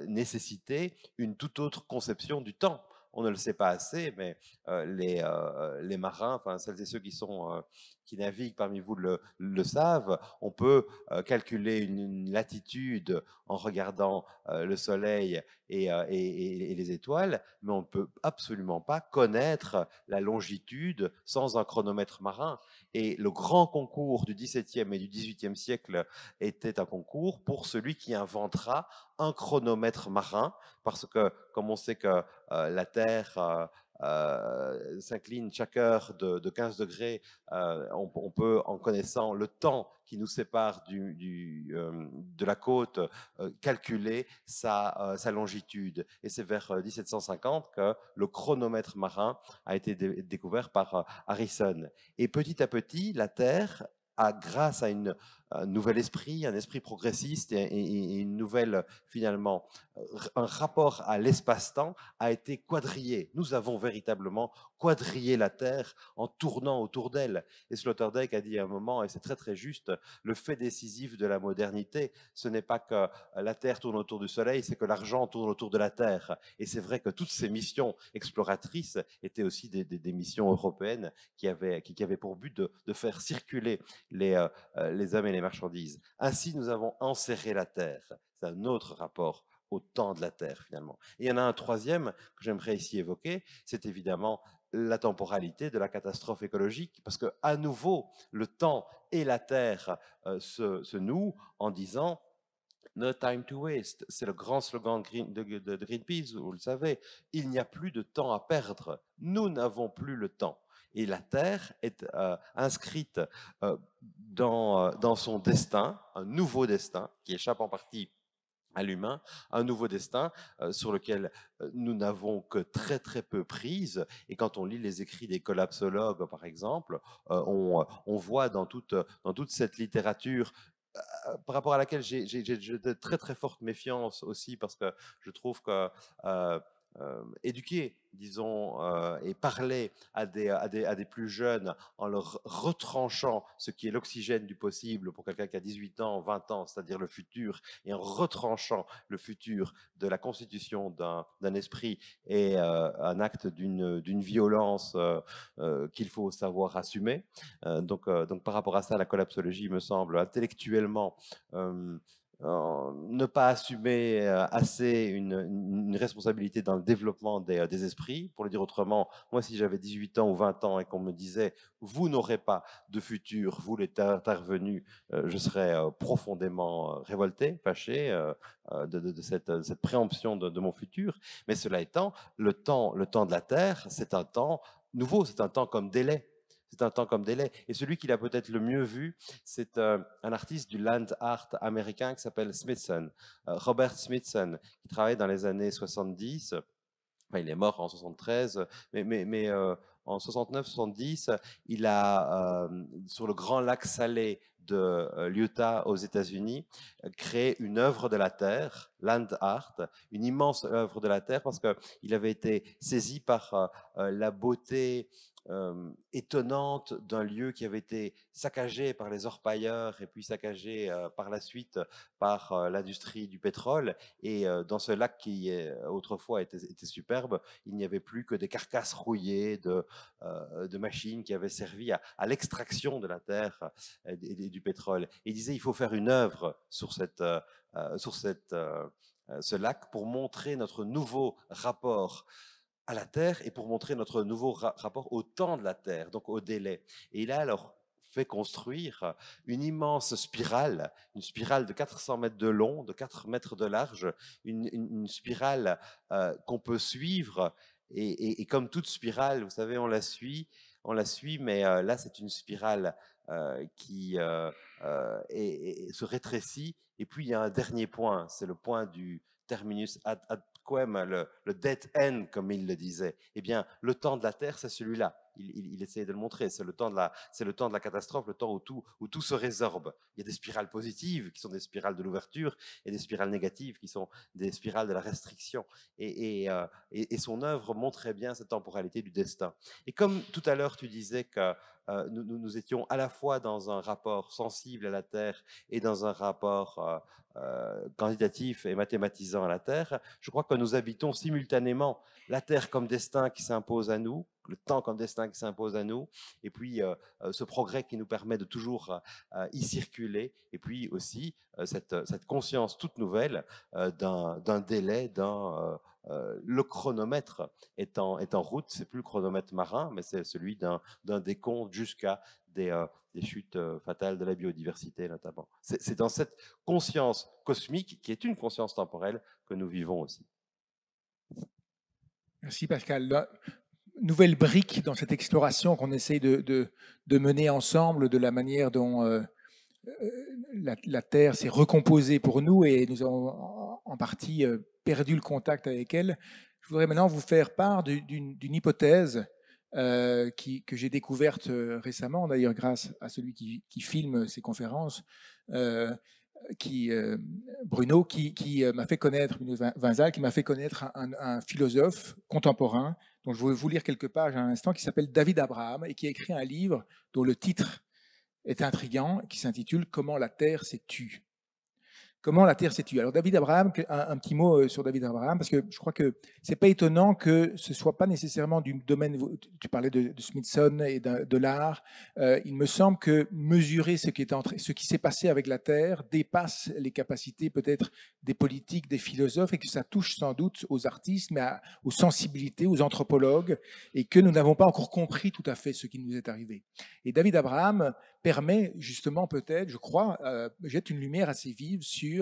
nécessité une toute autre conception du temps. On ne le sait pas assez, mais les marins, enfin celles et ceux qui naviguent parmi vous le savent. On peut calculer une latitude en regardant le soleil et les étoiles, mais on ne peut absolument pas connaître la longitude sans un chronomètre marin. Et le grand concours du XVIIe et du XVIIIe siècle était un concours pour celui qui inventera un chronomètre marin, parce que comme on sait que la Terre s'incline chaque heure de 15 degrés, on peut, en connaissant le temps qui nous sépare de la côte, calculer sa longitude. Et c'est vers 1750 que le chronomètre marin a été découvert par Harrison. Et petit à petit, la Terre grâce à un nouvel esprit, un esprit progressiste et une nouvelle, finalement, un rapport à l'espace-temps a été quadrillé. Nous avons véritablement quadrillé la Terre en tournant autour d'elle. Et Sloterdijk a dit à un moment, et c'est très très juste, le fait décisif de la modernité, ce n'est pas que la Terre tourne autour du Soleil, c'est que l'argent tourne autour de la Terre. Et c'est vrai que toutes ces missions exploratrices étaient aussi des missions européennes qui avaient pour but de faire circuler les hommes et les marchandises. Ainsi, nous avons enserré la Terre. C'est un autre rapport au temps de la Terre, finalement. Et il y en a un troisième que j'aimerais ici évoquer, c'est évidemment la temporalité de la catastrophe écologique, parce que à nouveau, le temps et la Terre se nouent en disant No time to waste. C'est le grand slogan de Greenpeace, vous le savez. Il n'y a plus de temps à perdre. Nous n'avons plus le temps. Et la Terre est inscrite dans son destin, un nouveau destin qui échappe en partie à l'humain, un nouveau destin sur lequel nous n'avons que très très peu prise. Et quand on lit les écrits des collapsologues, par exemple, on voit dans toute cette littérature par rapport à laquelle j'ai de très très forte méfiance aussi, parce que je trouve que éduquer, disons, et parler à des plus jeunes en leur retranchant ce qui est l'oxygène du possible pour quelqu'un qui a 18 ans, 20 ans, c'est-à-dire le futur, et en retranchant le futur de la constitution d'un esprit et un acte d'une violence qu'il faut savoir assumer. Donc par rapport à ça, la collapsologie me semble intellectuellement ne pas assumer assez une responsabilité dans le développement des esprits. Pour le dire autrement, moi, si j'avais 18 ans ou 20 ans et qu'on me disait « vous n'aurez pas de futur, vous les intervenus », je serais profondément révolté, fâché de cette préemption de mon futur. Mais cela étant, le temps de la Terre, c'est un temps nouveau, c'est un temps comme délai. C'est un temps comme délai. Et celui qui l'a peut-être le mieux vu, c'est un artiste du land art américain qui s'appelle Smithson, Robert Smithson, qui travaille dans les années 70. Enfin, il est mort en 73, mais en 69-70, il a, sur le grand lac salé de l'Utah aux États-Unis, créé une œuvre de la terre, land art, une immense œuvre de la terre, parce qu'il avait été saisi par la beauté étonnante d'un lieu qui avait été saccagé par les orpailleurs et puis saccagé par la suite par l'industrie du pétrole. Et dans ce lac qui autrefois était superbe, il n'y avait plus que des carcasses rouillées de machines qui avaient servi à l'extraction de la terre et du pétrole. Et il disait il faut faire une œuvre sur ce lac pour montrer notre nouveau rapport à la Terre et pour montrer notre nouveau rapport au temps de la Terre, donc au délai. Et il a alors fait construire une immense spirale, une spirale de 400 mètres de long, de 4 mètres de large, une spirale qu'on peut suivre. Et comme toute spirale, vous savez, on la suit, mais là, c'est une spirale qui se rétrécit. Et puis, il y a un dernier point, c'est le point du terminus ad quem, le dead end, comme il le disait. Eh bien, le temps de la Terre, c'est celui-là. Il essayait de le montrer. C'est le temps de la catastrophe, le temps où tout se résorbe. Il y a des spirales positives qui sont des spirales de l'ouverture et des spirales négatives qui sont des spirales de la restriction. Et son œuvre montrait bien cette temporalité du destin. Et comme tout à l'heure, tu disais que nous étions à la fois dans un rapport sensible à la Terre et dans un rapport quantitatif et mathématisant à la Terre, je crois que nous habitons simultanément la Terre comme destin qui s'impose à nous, le temps comme destin qui s'impose à nous, et puis ce progrès qui nous permet de toujours y circuler, et puis aussi cette conscience toute nouvelle d'un délai, le chronomètre est en route, c'est plus le chronomètre marin, mais c'est celui d'un décompte jusqu'à des chutes fatales de la biodiversité notamment. C'est dans cette conscience cosmique, qui est une conscience temporelle, que nous vivons aussi. Merci Pascal. La nouvelle brique dans cette exploration qu'on essaye de mener ensemble de la manière dont la Terre s'est recomposée pour nous et nous avons en partie perdu le contact avec elle. Je voudrais maintenant vous faire part d'une hypothèse que j'ai découverte récemment, d'ailleurs grâce à celui qui filme ces conférences, Bruno, qui m'a fait connaître, Bruno Vinzal, qui m'a fait connaître un philosophe contemporain, dont je vais vous lire quelques pages à l'instant, qui s'appelle David Abraham et qui a écrit un livre dont le titre est intriguant, qui s'intitule « Comment la Terre s'est tue ». Comment la Terre s'est tue. Alors David Abraham, un petit mot sur David Abraham, parce que je crois que c'est pas étonnant que ce soit pas nécessairement du domaine. Tu parlais de Smithson et de l'art. Il me semble que mesurer ce qui s'est passé avec la Terre dépasse les capacités peut-être des politiques, des philosophes, et que ça touche sans doute aux artistes, mais aux sensibilités, aux anthropologues, et que nous n'avons pas encore compris tout à fait ce qui nous est arrivé. Et David Abraham permet justement peut-être, je crois, jette une lumière assez vive sur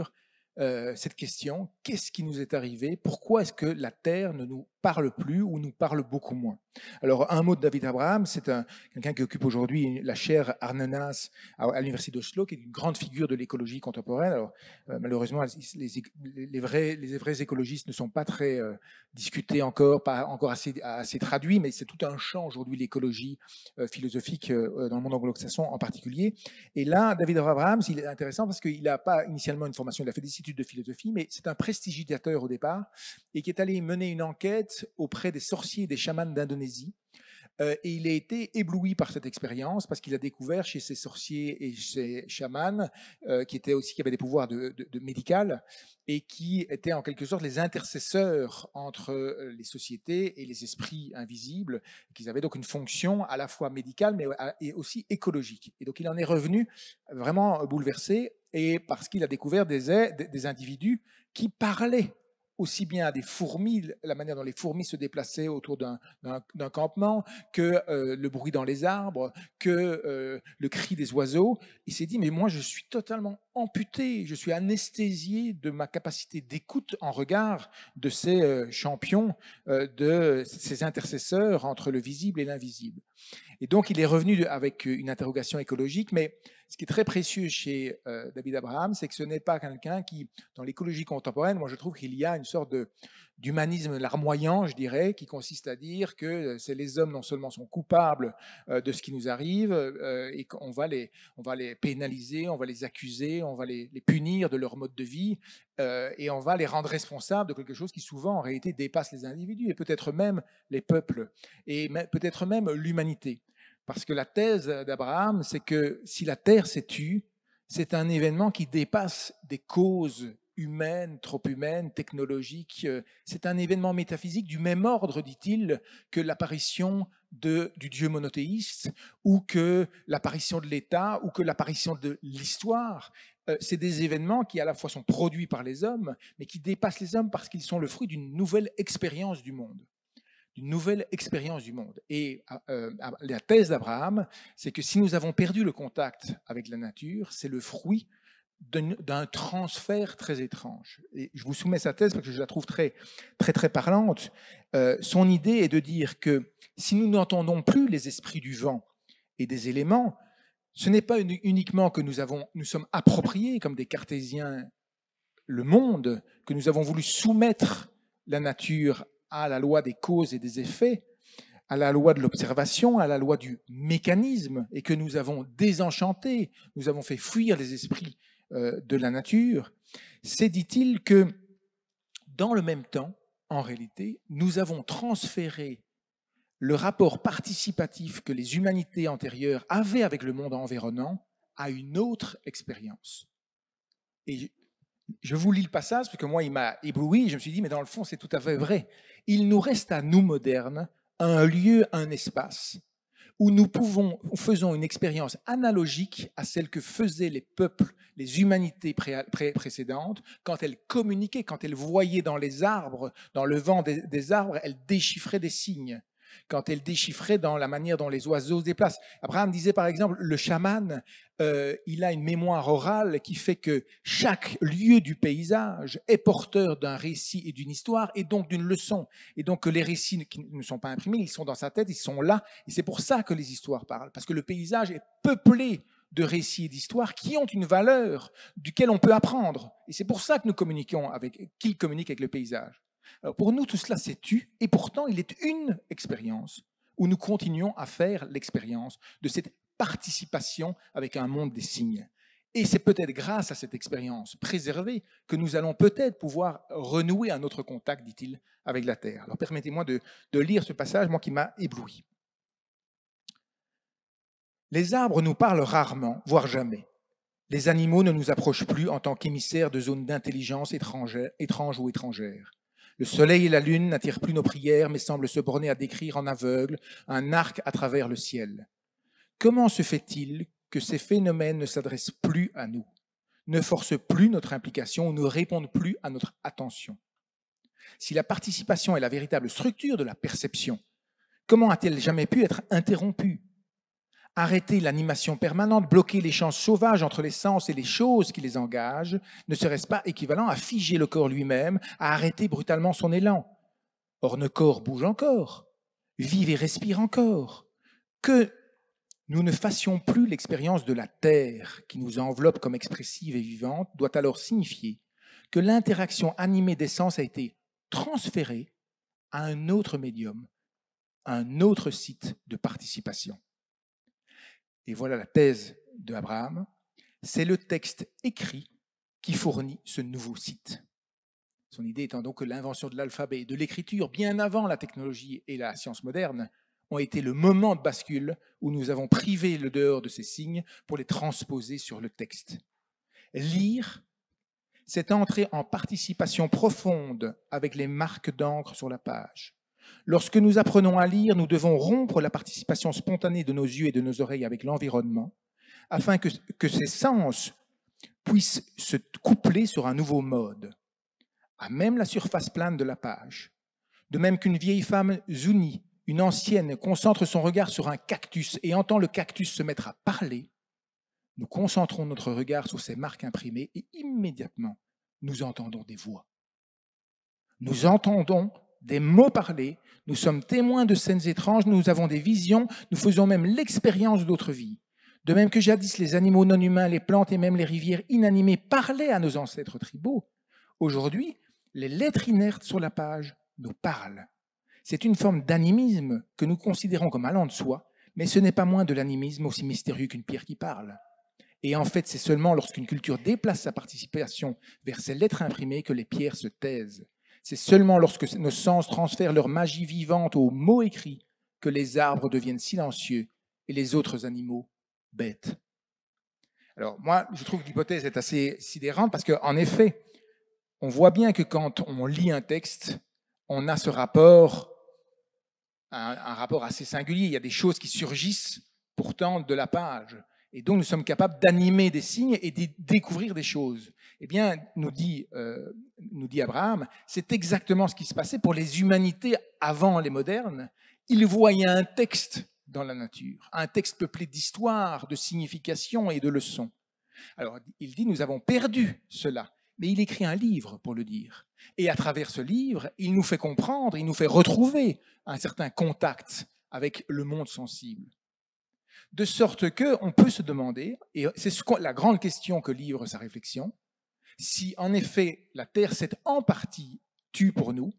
cette question, qu'est-ce qui nous est arrivé? Pourquoi est-ce que la Terre ne nous parle plus ou nous parle beaucoup moins? Alors, un mot de David Abraham, c'est quelqu'un qui occupe aujourd'hui la chaire Arnenas à l'Université d'Oslo, qui est une grande figure de l'écologie contemporaine. Alors, malheureusement, les vrais écologistes ne sont pas très discutés encore, pas encore assez traduits, mais c'est tout un champ aujourd'hui, l'écologie philosophique dans le monde anglo-saxon en particulier. Et là, David Abraham, il est intéressant parce qu'il n'a pas initialement une formation, il a fait des études de philosophie, mais c'est un prestidigitateur au départ et qui est allé mener une enquête auprès des sorciers et des chamans d'Indonésie. Et il a été ébloui par cette expérience parce qu'il a découvert chez ces sorciers et ces chamans qui avaient des pouvoirs de médical et qui étaient en quelque sorte les intercesseurs entre les sociétés et les esprits invisibles, qu'ils avaient donc une fonction à la fois médicale mais et aussi écologique. Et donc il en est revenu vraiment bouleversé, et parce qu'il a découvert des individus qui parlaient aussi bien à des fourmis, la manière dont les fourmis se déplaçaient autour d'un campement, que le bruit dans les arbres, que le cri des oiseaux. Il s'est dit, mais moi je suis totalement amputé, je suis anesthésié de ma capacité d'écoute en regard de ces champions, de ces intercesseurs entre le visible et l'invisible. Et donc il est revenu avec une interrogation écologique, mais ce qui est très précieux chez David Abraham, c'est que ce n'est pas quelqu'un qui, dans l'écologie contemporaine, moi je trouve qu'il y a une sorte d'humanisme larmoyant, je dirais, qui consiste à dire que c'est les hommes non seulement sont coupables de ce qui nous arrive et qu'on va les pénaliser, on va les accuser, on va les punir de leur mode de vie et on va les rendre responsables de quelque chose qui souvent en réalité dépasse les individus et peut-être même les peuples et peut-être même l'humanité. Parce que la thèse d'Abraham, c'est que si la Terre s'est tue, c'est un événement qui dépasse des causes humaines, trop humaines, technologiques. C'est un événement métaphysique du même ordre, dit-il, que l'apparition du Dieu monothéiste ou que l'apparition de l'État ou que l'apparition de l'histoire. C'est des événements qui à la fois sont produits par les hommes, mais qui dépassent les hommes parce qu'ils sont le fruit d'une nouvelle expérience du monde. D'une nouvelle expérience du monde. Et la thèse d'Abraham, c'est que si nous avons perdu le contact avec la nature, c'est le fruit d'un transfert très étrange. Et je vous soumets sa thèse parce que je la trouve très, très, très parlante. Son idée est de dire que si nous n'entendons plus les esprits du vent et des éléments, ce n'est pas uniquement que nous sommes appropriés comme des cartésiens le monde, que nous avons voulu soumettre la nature à la loi des causes et des effets, à la loi de l'observation, à la loi du mécanisme, et que nous avons désenchanté, nous avons fait fuir les esprits de la nature, c'est, dit-il, que dans le même temps, en réalité, nous avons transféré le rapport participatif que les humanités antérieures avaient avec le monde environnant à une autre expérience. Et je vous lis le passage, parce que moi, il m'a ébloui, je me suis dit, mais dans le fond, c'est tout à fait vrai. Il nous reste à nous, modernes, un lieu, un espace, où nous faisons une expérience analogique à celle que faisaient les peuples, les humanités précédentes, quand elles communiquaient, quand elles voyaient dans les arbres, dans le vent des arbres, elles déchiffraient des signes. Quand elles déchiffraient dans la manière dont les oiseaux se déplacent. Abraham disait par exemple, le chaman, il a une mémoire orale qui fait que chaque lieu du paysage est porteur d'un récit et d'une histoire et donc d'une leçon. Et donc que les récits qui ne sont pas imprimés, ils sont dans sa tête, ils sont là. Et c'est pour ça que les histoires parlent, parce que le paysage est peuplé de récits et d'histoires qui ont une valeur, duquel on peut apprendre. Et c'est pour ça que nous communiquons qu'ils communiquent avec le paysage. Alors pour nous, tout cela s'est tu, et pourtant, il est une expérience où nous continuons à faire l'expérience de cette participation avec un monde des signes. Et c'est peut-être grâce à cette expérience préservée que nous allons peut-être pouvoir renouer un autre contact, dit-il, avec la Terre. Alors permettez-moi de lire ce passage, moi qui m'a ébloui. Les arbres nous parlent rarement, voire jamais. Les animaux ne nous approchent plus en tant qu'émissaires de zones d'intelligence étranges ou étrangères. Le soleil et la lune n'attirent plus nos prières, mais semblent se borner à décrire en aveugle un arc à travers le ciel. Comment se fait-il que ces phénomènes ne s'adressent plus à nous, ne forcent plus notre implication ou ne répondent plus à notre attention? Si la participation est la véritable structure de la perception, comment a-t-elle jamais pu être interrompue? Arrêter l'animation permanente, bloquer l'échange sauvage entre les sens et les choses qui les engagent, ne serait-ce pas équivalent à figer le corps lui-même, à arrêter brutalement son élan? Or, nos corps bougent encore, vivent et respirent encore. Que nous ne fassions plus l'expérience de la Terre qui nous enveloppe comme expressive et vivante doit alors signifier que l'interaction animée des sens a été transférée à un autre médium, à un autre site de participation. Et voilà la thèse d'Abraham, c'est le texte écrit qui fournit ce nouveau site. Son idée étant donc que l'invention de l'alphabet et de l'écriture, bien avant la technologie et la science moderne, ont été le moment de bascule où nous avons privé le dehors de ces signes pour les transposer sur le texte. Lire, c'est entrer en participation profonde avec les marques d'encre sur la page. Lorsque nous apprenons à lire, nous devons rompre la participation spontanée de nos yeux et de nos oreilles avec l'environnement, afin que ces sens puissent se coupler sur un nouveau mode, à même la surface plane de la page. De même qu'une vieille femme zuni, une ancienne, concentre son regard sur un cactus et entend le cactus se mettre à parler, nous concentrons notre regard sur ces marques imprimées et immédiatement, nous entendons des voix. Nous entendons des mots parlés, nous sommes témoins de scènes étranges, nous avons des visions, nous faisons même l'expérience d'autres vies. De même que jadis les animaux non humains, les plantes et même les rivières inanimées parlaient à nos ancêtres tribaux, aujourd'hui, Les lettres inertes sur la page nous parlent. C'est une forme d'animisme que nous considérons comme allant de soi, mais ce n'est pas moins de l'animisme aussi mystérieux qu'une pierre qui parle. Et en fait, c'est seulement lorsqu'une culture déplace sa participation vers ces lettres imprimées que les pierres se taisent. C'est seulement lorsque nos sens transfèrent leur magie vivante aux mots écrits que les arbres deviennent silencieux et les autres animaux bêtes. Alors moi, je trouve que l'hypothèse est assez sidérante parce qu'en effet, on voit bien que quand on lit un texte, on a ce rapport, un rapport assez singulier. Il y a des choses qui surgissent pourtant de la page. Et donc, nous sommes capables d'animer des signes et de découvrir des choses. Eh bien, nous dit Abraham, c'est exactement ce qui se passait pour les humanités avant les modernes. Ils voyaient un texte dans la nature, un texte peuplé d'histoires, de significations et de leçons. Alors, il dit, nous avons perdu cela. Mais il écrit un livre pour le dire. Et à travers ce livre, il nous fait comprendre, il nous fait retrouver un certain contact avec le monde sensible. De sorte qu'on peut se demander, et c'est la grande question que livre sa réflexion, si en effet la Terre s'est en partie tue pour nous,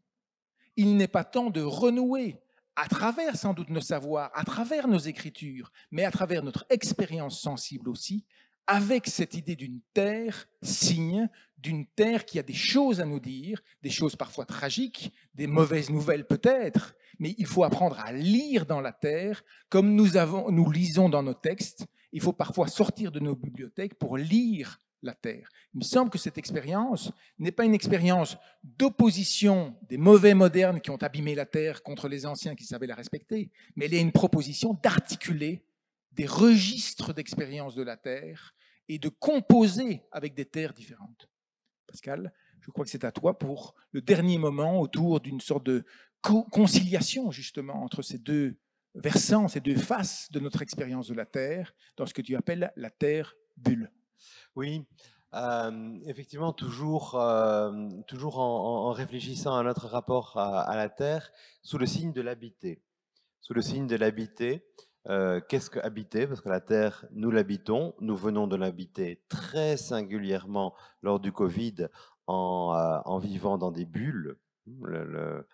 il n'est pas temps de renouer à travers sans doute nos savoirs, à travers nos écritures, mais à travers notre expérience sensible aussi, avec cette idée d'une terre signe, d'une terre qui a des choses à nous dire, des choses parfois tragiques, des mauvaises nouvelles peut-être, mais il faut apprendre à lire dans la terre comme nous lisons dans nos textes. Il faut parfois sortir de nos bibliothèques pour lire la terre. Il me semble que cette expérience n'est pas une expérience d'opposition des mauvais modernes qui ont abîmé la terre contre les anciens qui savaient la respecter, mais elle est une proposition d'articuler des registres d'expérience de la terre et de composer avec des terres différentes. Pascal, je crois que c'est à toi pour le dernier moment autour d'une sorte de conciliation justement entre ces deux versants, ces deux faces de notre expérience de la Terre, dans ce que tu appelles la Terre bulle. Oui, effectivement, toujours en réfléchissant à notre rapport à la Terre, sous le signe de l'habiter. Sous le signe de l'habiter, qu'est-ce que habiter? Parce que la Terre, nous l'habitons, nous venons de l'habiter très singulièrement lors du Covid en vivant dans des bulles.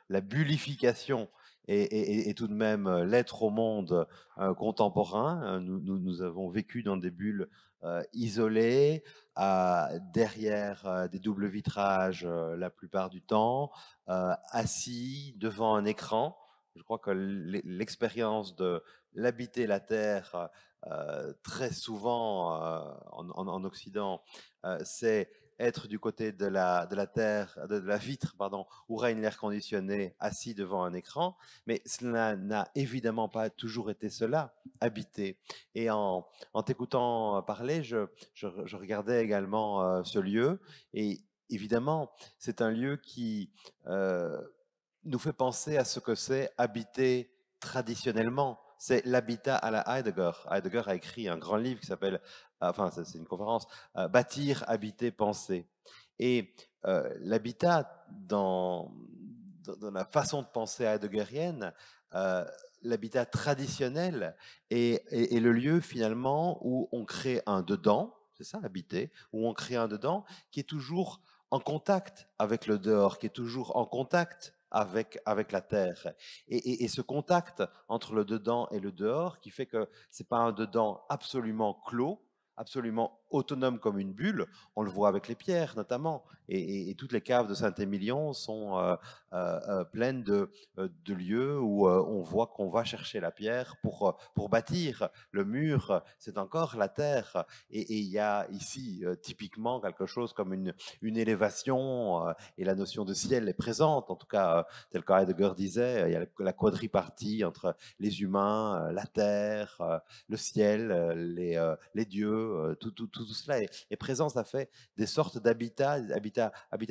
La bullification est tout de même l'être au monde contemporain. Nous avons vécu dans des bulles isolées, derrière des doubles vitrages la plupart du temps, assis devant un écran. Je crois que l'expérience de l'habiter la Terre, très souvent en Occident, c'est être du côté de la Terre, de la vitre, pardon, où règne l'air conditionné, assis devant un écran. Mais cela n'a évidemment pas toujours été cela, habiter. Et en t'écoutant parler, je regardais également ce lieu. Et évidemment, c'est un lieu qui nous fait penser à ce que c'est habiter traditionnellement. C'est l'habitat à la Heidegger. Heidegger a écrit un grand livre qui s'appelle, enfin c'est une conférence, Bâtir, habiter, penser. Et l'habitat dans la façon de penser heideggerienne, l'habitat traditionnel est le lieu finalement où on crée un dedans, c'est ça, habiter, où on crée un dedans qui est toujours en contact avec le dehors, qui est toujours en contact avec la terre. Et ce contact entre le dedans et le dehors qui fait que c'est pas un dedans absolument clos, absolument autonome comme une bulle. On le voit avec les pierres notamment. Et toutes les caves de Saint-Émilion sont pleines de lieux où on voit qu'on va chercher la pierre pour bâtir. Le mur, c'est encore la terre. Et il y a ici typiquement quelque chose comme une élévation et la notion de ciel est présente. En tout cas, tel que Heidegger disait, il y a la quadripartie entre les humains, la terre, le ciel, les dieux, tout cela est présent. Ça fait des sortes d'habitats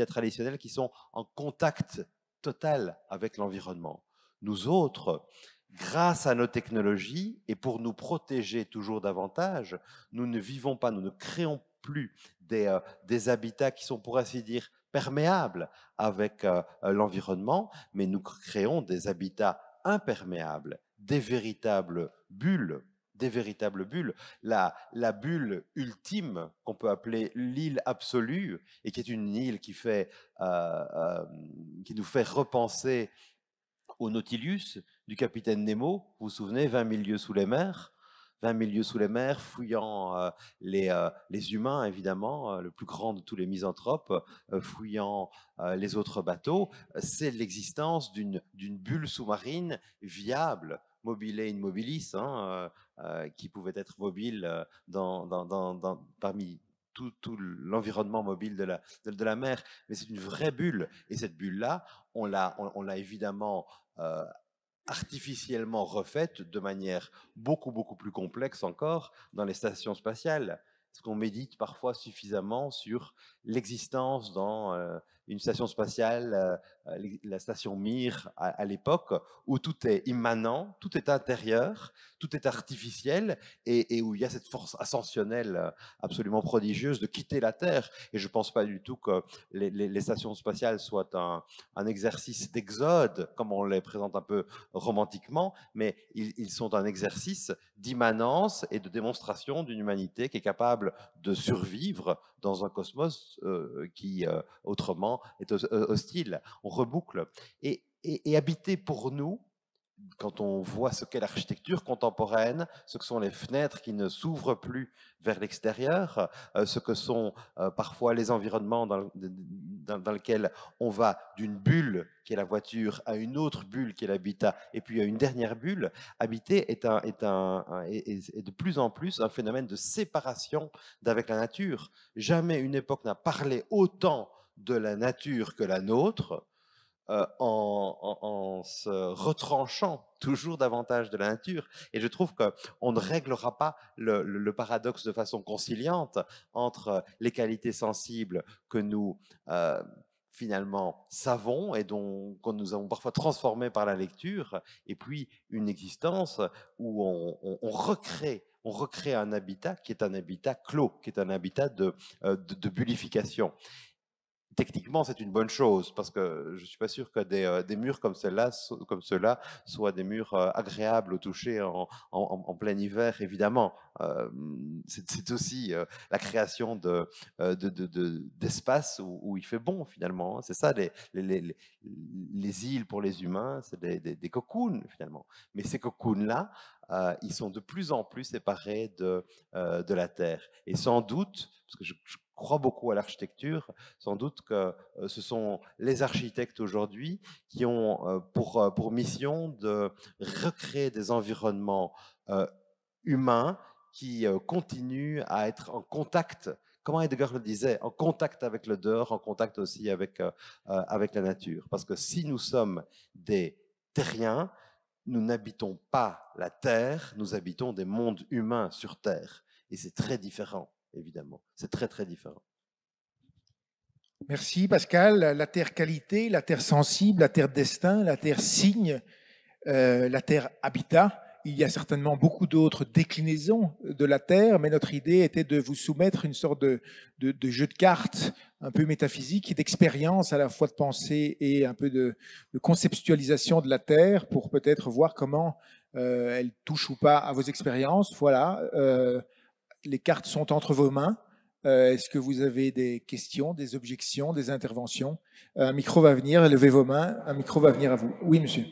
traditionnels qui sont en contact total avec l'environnement. Nous autres, grâce à nos technologies et pour nous protéger toujours davantage, nous ne vivons pas, nous ne créons plus des habitats qui sont, pour ainsi dire, perméables avec l'environnement, mais nous créons des habitats imperméables, des véritables bulles des véritables bulles. La bulle ultime, qu'on peut appeler l'île absolue, et qui est une île qui nous fait repenser au Nautilus du capitaine Nemo, vous vous souvenez, 20 000 lieues sous les mers, 20 000 lieues sous les mers, fouillant les humains, évidemment, le plus grand de tous les misanthropes, fouillant les autres bateaux. C'est l'existence d'une bulle sous-marine viable, mobile et immobilis, hein, qui pouvait être mobile parmi tout l'environnement mobile de la mer. Mais c'est une vraie bulle. Et cette bulle-là, on l'a évidemment artificiellement refaite de manière beaucoup, beaucoup plus complexe encore dans les stations spatiales. Est-ce qu'on médite parfois suffisamment sur l'existence dans une station spatiale, la station Mir à l'époque, où tout est immanent, tout est intérieur, tout est artificiel, et où il y a cette force ascensionnelle absolument prodigieuse de quitter la Terre. Et je ne pense pas du tout que les stations spatiales soient un exercice d'exode, comme on les présente un peu romantiquement, mais ils sont un exercice d'immanence et de démonstration d'une humanité qui est capable de survivre dans un cosmos qui autrement est hostile. On reboucle. Et habiter pour nous, quand on voit ce qu'est l'architecture contemporaine, ce que sont les fenêtres qui ne s'ouvrent plus vers l'extérieur, ce que sont parfois les environnements dans lesquels on va d'une bulle qui est la voiture à une autre bulle qui est l'habitat, et puis à une dernière bulle, habiter est de plus en plus un phénomène de séparation d'avec la nature. Jamais une époque n'a parlé autant de la nature que la nôtre, en se retranchant toujours davantage de la nature. Et je trouve qu'on ne réglera pas le paradoxe de façon conciliante entre les qualités sensibles que nous finalement savons et que nous avons parfois transformées par la lecture, et puis une existence où on recrée un habitat qui est un habitat clos, qui est un habitat de bullification. Techniquement, c'est une bonne chose, parce que je ne suis pas sûr que des murs comme ceux-là soient des murs agréables au toucher en plein hiver, évidemment. C'est aussi la création d'espaces où il fait bon, finalement. C'est ça, les îles pour les humains, c'est des cocoons, finalement. Mais ces cocoons-là, ils sont de plus en plus séparés de la Terre. Et sans doute, parce que je crois beaucoup à l'architecture, sans doute que ce sont les architectes aujourd'hui qui ont pour mission de recréer des environnements humains qui continuent à être en contact, comme Heidegger le disait, en contact avec le dehors, en contact aussi avec la nature. Parce que si nous sommes des terriens, nous n'habitons pas la Terre, nous habitons des mondes humains sur Terre. Et c'est très différent, évidemment. C'est très, très différent. Merci Pascal. La Terre qualité, la Terre sensible, la Terre destin, la Terre signe, la Terre habitat. Il y a certainement beaucoup d'autres déclinaisons de la Terre, mais notre idée était de vous soumettre une sorte de jeu de cartes un peu métaphysique, d'expérience à la fois de pensée et un peu de conceptualisation de la Terre pour peut-être voir comment elle touche ou pas à vos expériences. Voilà, les cartes sont entre vos mains. Est-ce que vous avez des questions, des objections, des interventions? Un micro va venir, levez vos mains, un micro va venir à vous. Oui, monsieur.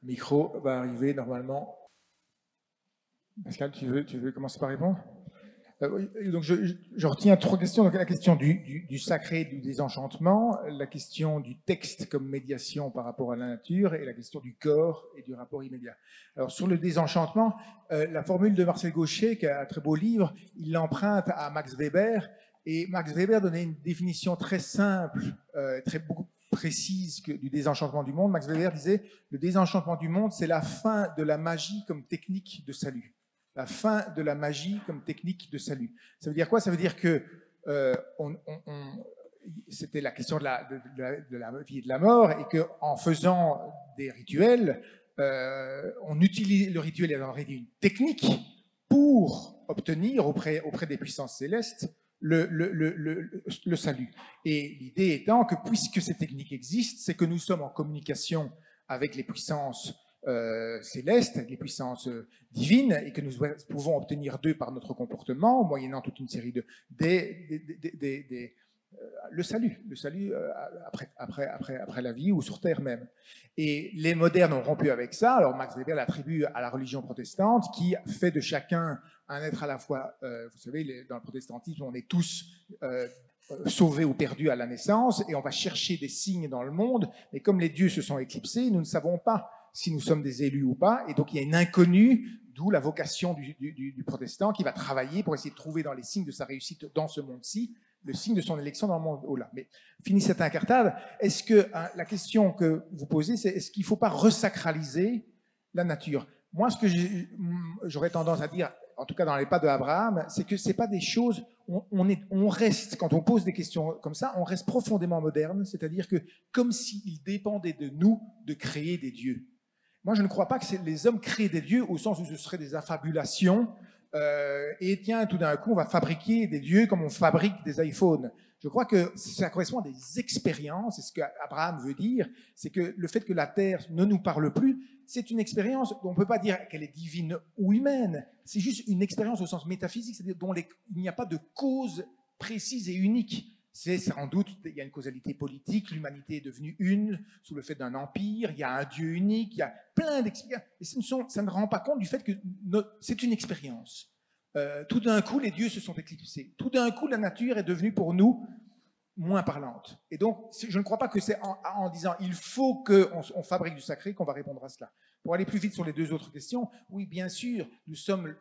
Le micro va arriver normalement. Pascal, tu veux commencer par répondre? Donc je retiens 3 questions. Donc la question du sacré, du désenchantement, la question du texte comme médiation par rapport à la nature et la question du corps et du rapport immédiat. Alors sur le désenchantement, la formule de Marcel Gauchet, qui a un très beau livre, il l'emprunte à Max Weber, et Max Weber donnait une définition très simple, beaucoup précise du désenchantement du monde. Max Weber disait « Le désenchantement du monde, c'est la fin de la magie comme technique de salut ». La fin de la magie comme technique de salut. Ça veut dire quoi? Ça veut dire que c'était la question de la vie et de la mort, et qu'en faisant des rituels, on utilise le rituel est en réalité une technique pour obtenir auprès des puissances célestes le salut. Et l'idée étant que puisque cette technique existe, c'est que nous sommes en communication avec les puissances célestes, les puissances divines, et que nous pouvons obtenir d'eux par notre comportement, moyennant toute une série le salut après la vie ou sur terre même. Et les modernes ont rompu avec ça. Alors Max Weber l'attribue à la religion protestante qui fait de chacun un être à la fois, vous savez, dans le protestantisme, on est tous sauvés ou perdus à la naissance et on va chercher des signes dans le monde, mais comme les dieux se sont éclipsés, nous ne savons pas si nous sommes des élus ou pas, et donc il y a une inconnue, d'où la vocation du protestant qui va travailler pour essayer de trouver dans les signes de sa réussite dans ce monde-ci le signe de son élection dans le monde au-delà. Mais fini cette incartade, est-ce que la question que vous posez, c'est est-ce qu'il ne faut pas resacraliser la nature? Moi, ce que j'aurais tendance à dire, en tout cas dans les pas de Abraham, c'est que ce n'est pas des choses, on reste, quand on pose des questions comme ça, on reste profondément moderne, c'est-à-dire que comme s'il dépendait de nous de créer des dieux. Moi, je ne crois pas que les hommes créent des dieux au sens où ce serait des affabulations, et tiens, tout d'un coup, on va fabriquer des dieux comme on fabrique des iPhones. Je crois que ça correspond à des expériences, et ce qu'Abraham veut dire, c'est que le fait que la Terre ne nous parle plus, c'est une expérience dont on ne peut pas dire qu'elle est divine ou humaine, c'est juste une expérience au sens métaphysique, c'est-à-dire dont il n'y a pas de cause précise et unique. C'est sans doute, il y a une causalité politique, l'humanité est devenue une sous le fait d'un empire, il y a un Dieu unique, il y a plein d'explications. Et ça ne rend pas compte du fait que c'est une expérience. Tout d'un coup, les dieux se sont éclipsés. Tout d'un coup, la nature est devenue pour nous moins parlante. Et donc, je ne crois pas que c'est en disant il faut qu'on fabrique du sacré qu'on va répondre à cela. Pour aller plus vite sur les deux autres questions, oui, bien sûr, nous sommes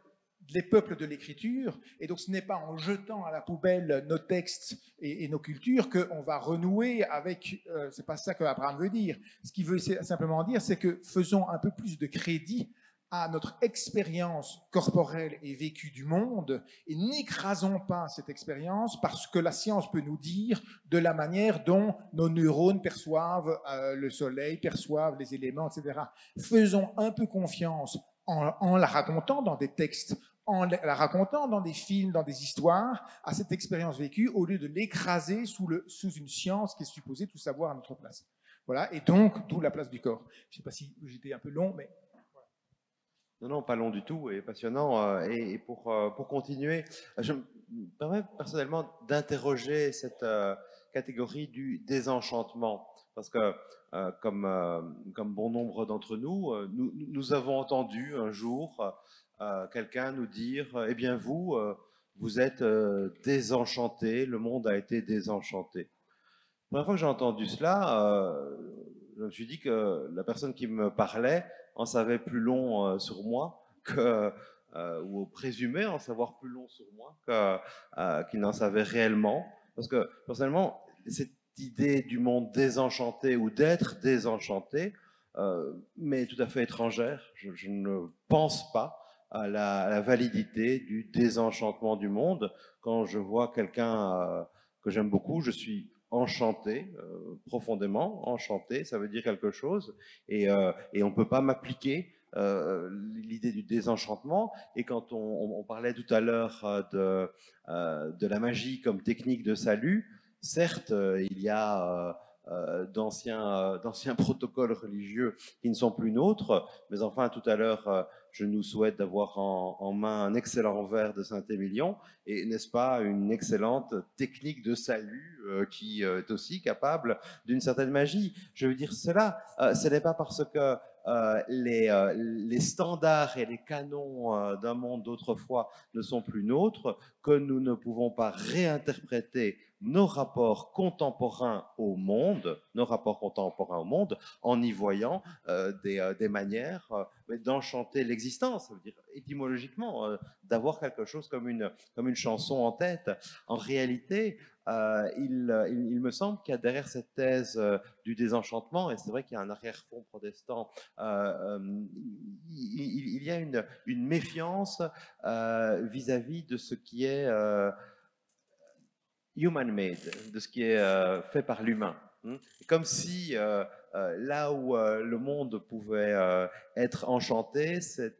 les peuples de l'écriture, et donc ce n'est pas en jetant à la poubelle nos textes et nos cultures qu'on va renouer avec, c'est pas ça que Abraham veut dire. Ce qu'il veut simplement dire, c'est que faisons un peu plus de crédit à notre expérience corporelle et vécue du monde, et n'écrasons pas cette expérience parce que la science peut nous dire de la manière dont nos neurones perçoivent le soleil, perçoivent les éléments, etc. Faisons un peu confiance en la racontant dans des textes, en la racontant dans des films, dans des histoires, à cette expérience vécue, au lieu de l'écraser sous une science qui est supposée tout savoir à notre place. Voilà, et donc, d'où la place du corps. Je ne sais pas si j'étais un peu long, mais... Voilà. Non, non, pas long du tout, et passionnant. Et pour continuer, je me permets personnellement d'interroger cette catégorie du désenchantement. Parce que, comme bon nombre d'entre nous, nous avons entendu un jour quelqu'un nous dire, eh bien vous, vous êtes désenchanté, le monde a été désenchanté. La première fois que j'ai entendu cela, je me suis dit que la personne qui me parlait en savait plus long sur moi ou présumait en savoir plus long sur moi qu'il n'en savait réellement. Parce que personnellement, cette idée du monde désenchanté ou d'être désenchanté m'est tout à fait étrangère. Je ne pense pas à la validité du désenchantement du monde. Quand je vois quelqu'un que j'aime beaucoup, je suis enchanté, profondément enchanté, ça veut dire quelque chose, et on ne peut pas m'appliquer l'idée du désenchantement. Et quand on parlait tout à l'heure de la magie comme technique de salut, certes, il y a d'anciens protocoles religieux qui ne sont plus nôtres, mais enfin, tout à l'heure, je nous souhaite d'avoir en main un excellent verre de Saint-Émilion, et n'est-ce pas une excellente technique de salut qui est aussi capable d'une certaine magie? Je veux dire cela, ce n'est pas parce que les standards et les canons d'un monde d'autrefois ne sont plus nôtres que nous ne pouvons pas réinterpréter nos rapports contemporains au monde, en y voyant des manières d'enchanter l'existence, ça veut dire étymologiquement, d'avoir quelque chose comme une chanson en tête. En réalité, il me semble qu'il y a derrière cette thèse du désenchantement, et c'est vrai qu'il y a un arrière-fond protestant, il y a une méfiance vis-à-vis de ce qui est human-made, de ce qui est fait par l'humain. Comme si là où le monde pouvait être enchanté, c'est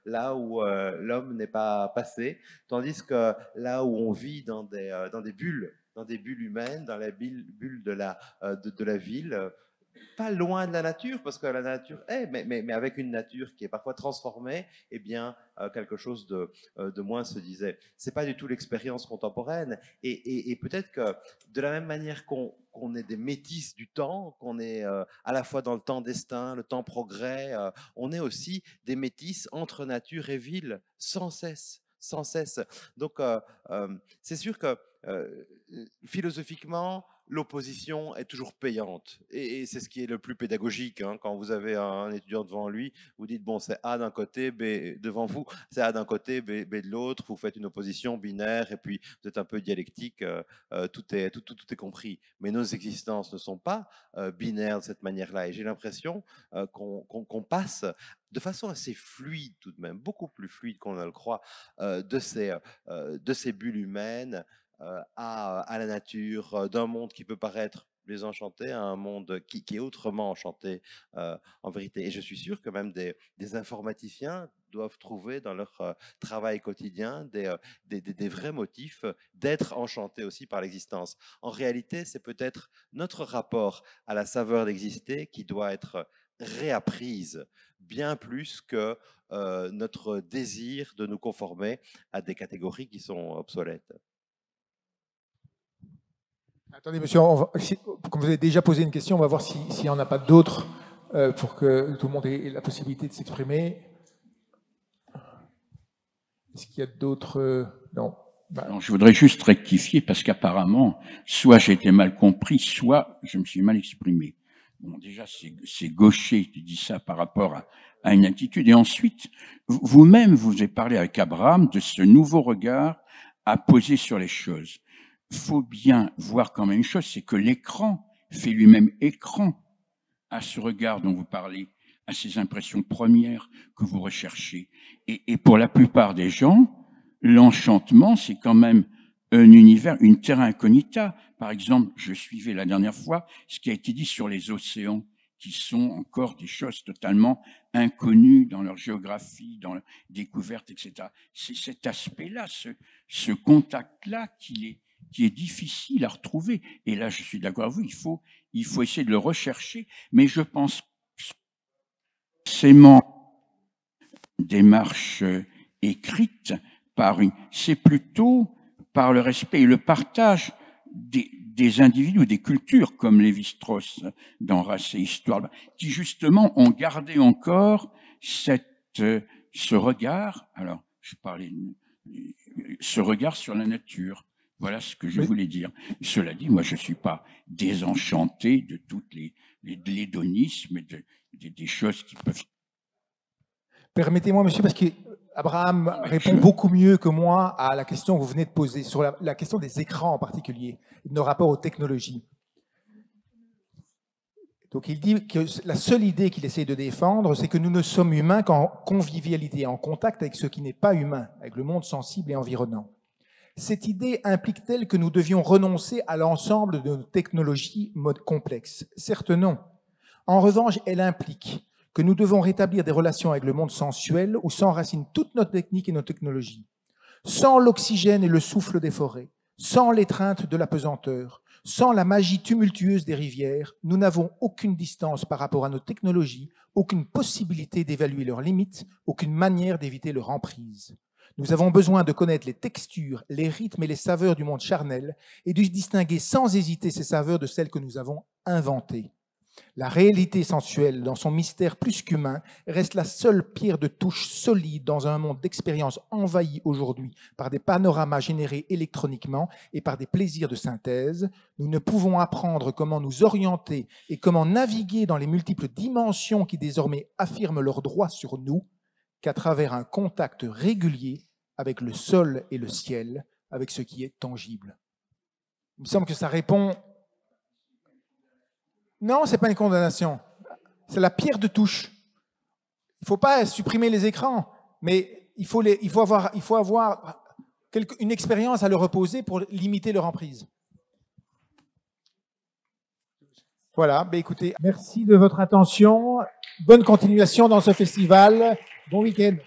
là où l'homme n'est pas passé, tandis que là où on vit dans des bulles humaines, dans la bulle de la ville, pas loin de la nature, parce que la nature est, mais avec une nature qui est parfois transformée, eh bien, quelque chose de moins se disait. C'est pas du tout l'expérience contemporaine. Et peut-être que de la même manière qu'on est des métis du temps, qu'on est à la fois dans le temps destin, le temps progrès, on est aussi des métis entre nature et ville, sans cesse. Sans cesse. Donc, c'est sûr que philosophiquement, l'opposition est toujours payante. Et c'est ce qui est le plus pédagogique. Hein. Quand vous avez un étudiant devant lui, vous dites, bon, c'est A d'un côté, B devant vous, c'est A d'un côté, B de l'autre, vous faites une opposition binaire, et puis vous êtes un peu dialectique, tout est compris. Mais nos existences ne sont pas binaires de cette manière-là. Et j'ai l'impression qu'on passe de façon assez fluide tout de même, beaucoup plus fluide qu'on ne le croit, de ces bulles humaines, à la nature, d'un monde qui peut paraître désenchanté à un monde qui est autrement enchanté en vérité. Et je suis sûr que même des informaticiens doivent trouver dans leur travail quotidien des vrais motifs d'être enchantés aussi par l'existence. En réalité, c'est peut-être notre rapport à la saveur d'exister qui doit être réapprise bien plus que notre désir de nous conformer à des catégories qui sont obsolètes. Attendez, monsieur, comme vous avez déjà posé une question, on va voir s'il n'y en a pas d'autres pour que tout le monde ait la possibilité de s'exprimer. Est-ce qu'il y a d'autres... Non. Non, je voudrais juste rectifier parce qu'apparemment, soit j'ai été mal compris, soit je me suis mal exprimé. Bon, déjà, c'est gaucher qui dit ça par rapport à une attitude. Et ensuite, vous-même, vous avez parlé avec Abraham de ce nouveau regard à poser sur les choses. Il faut bien voir quand même une chose, c'est que l'écran fait lui-même écran à ce regard dont vous parlez, à ces impressions premières que vous recherchez. Et pour la plupart des gens, l'enchantement, c'est quand même un univers, une terra incognita. Par exemple, je suivais la dernière fois ce qui a été dit sur les océans, qui sont encore des choses totalement inconnues dans leur géographie, dans leur découverte, etc. C'est cet aspect-là, ce contact-là qui est difficile à retrouver. Et là, je suis d'accord avec vous, il faut essayer de le rechercher, mais je pense que c'est une démarche écrite c'est plutôt par le respect et le partage des individus, des cultures, comme Lévi-Strauss dans Race et Histoire, qui justement ont gardé encore ce regard, alors je parlais, ce regard sur la nature. Voilà ce que je voulais dire. Cela dit, moi je ne suis pas désenchanté de toutes l'hédonisme, des choses qui peuvent... Permettez-moi, monsieur, parce qu'Abraham répond beaucoup mieux que moi à la question que vous venez de poser, sur la question des écrans en particulier, de nos rapports aux technologies. Donc il dit que la seule idée qu'il essaie de défendre, c'est que nous ne sommes humains qu'en convivialité, en contact avec ce qui n'est pas humain, avec le monde sensible et environnant. Cette idée implique-t-elle que nous devions renoncer à l'ensemble de nos technologies complexes? Certes non. En revanche, elle implique que nous devons rétablir des relations avec le monde sensuel où s'enracinent toute notre technique et nos technologies. Sans l'oxygène et le souffle des forêts, sans l'étreinte de la pesanteur, sans la magie tumultueuse des rivières, nous n'avons aucune distance par rapport à nos technologies, aucune possibilité d'évaluer leurs limites, aucune manière d'éviter leur emprise. Nous avons besoin de connaître les textures, les rythmes et les saveurs du monde charnel et de distinguer sans hésiter ces saveurs de celles que nous avons inventées. La réalité sensuelle, dans son mystère plus qu'humain, reste la seule pierre de touche solide dans un monde d'expériences envahi aujourd'hui par des panoramas générés électroniquement et par des plaisirs de synthèse. Nous ne pouvons apprendre comment nous orienter et comment naviguer dans les multiples dimensions qui désormais affirment leurs droits sur nous qu'à travers un contact régulier avec le sol et le ciel, avec ce qui est tangible. Il me semble que ça répond... Non, ce n'est pas une condamnation. C'est la pierre de touche. Il ne faut pas supprimer les écrans, mais il faut avoir une expérience à leur reposer pour limiter leur emprise. Voilà, ben écoutez, merci de votre attention. Bonne continuation dans ce festival. Bon week-end.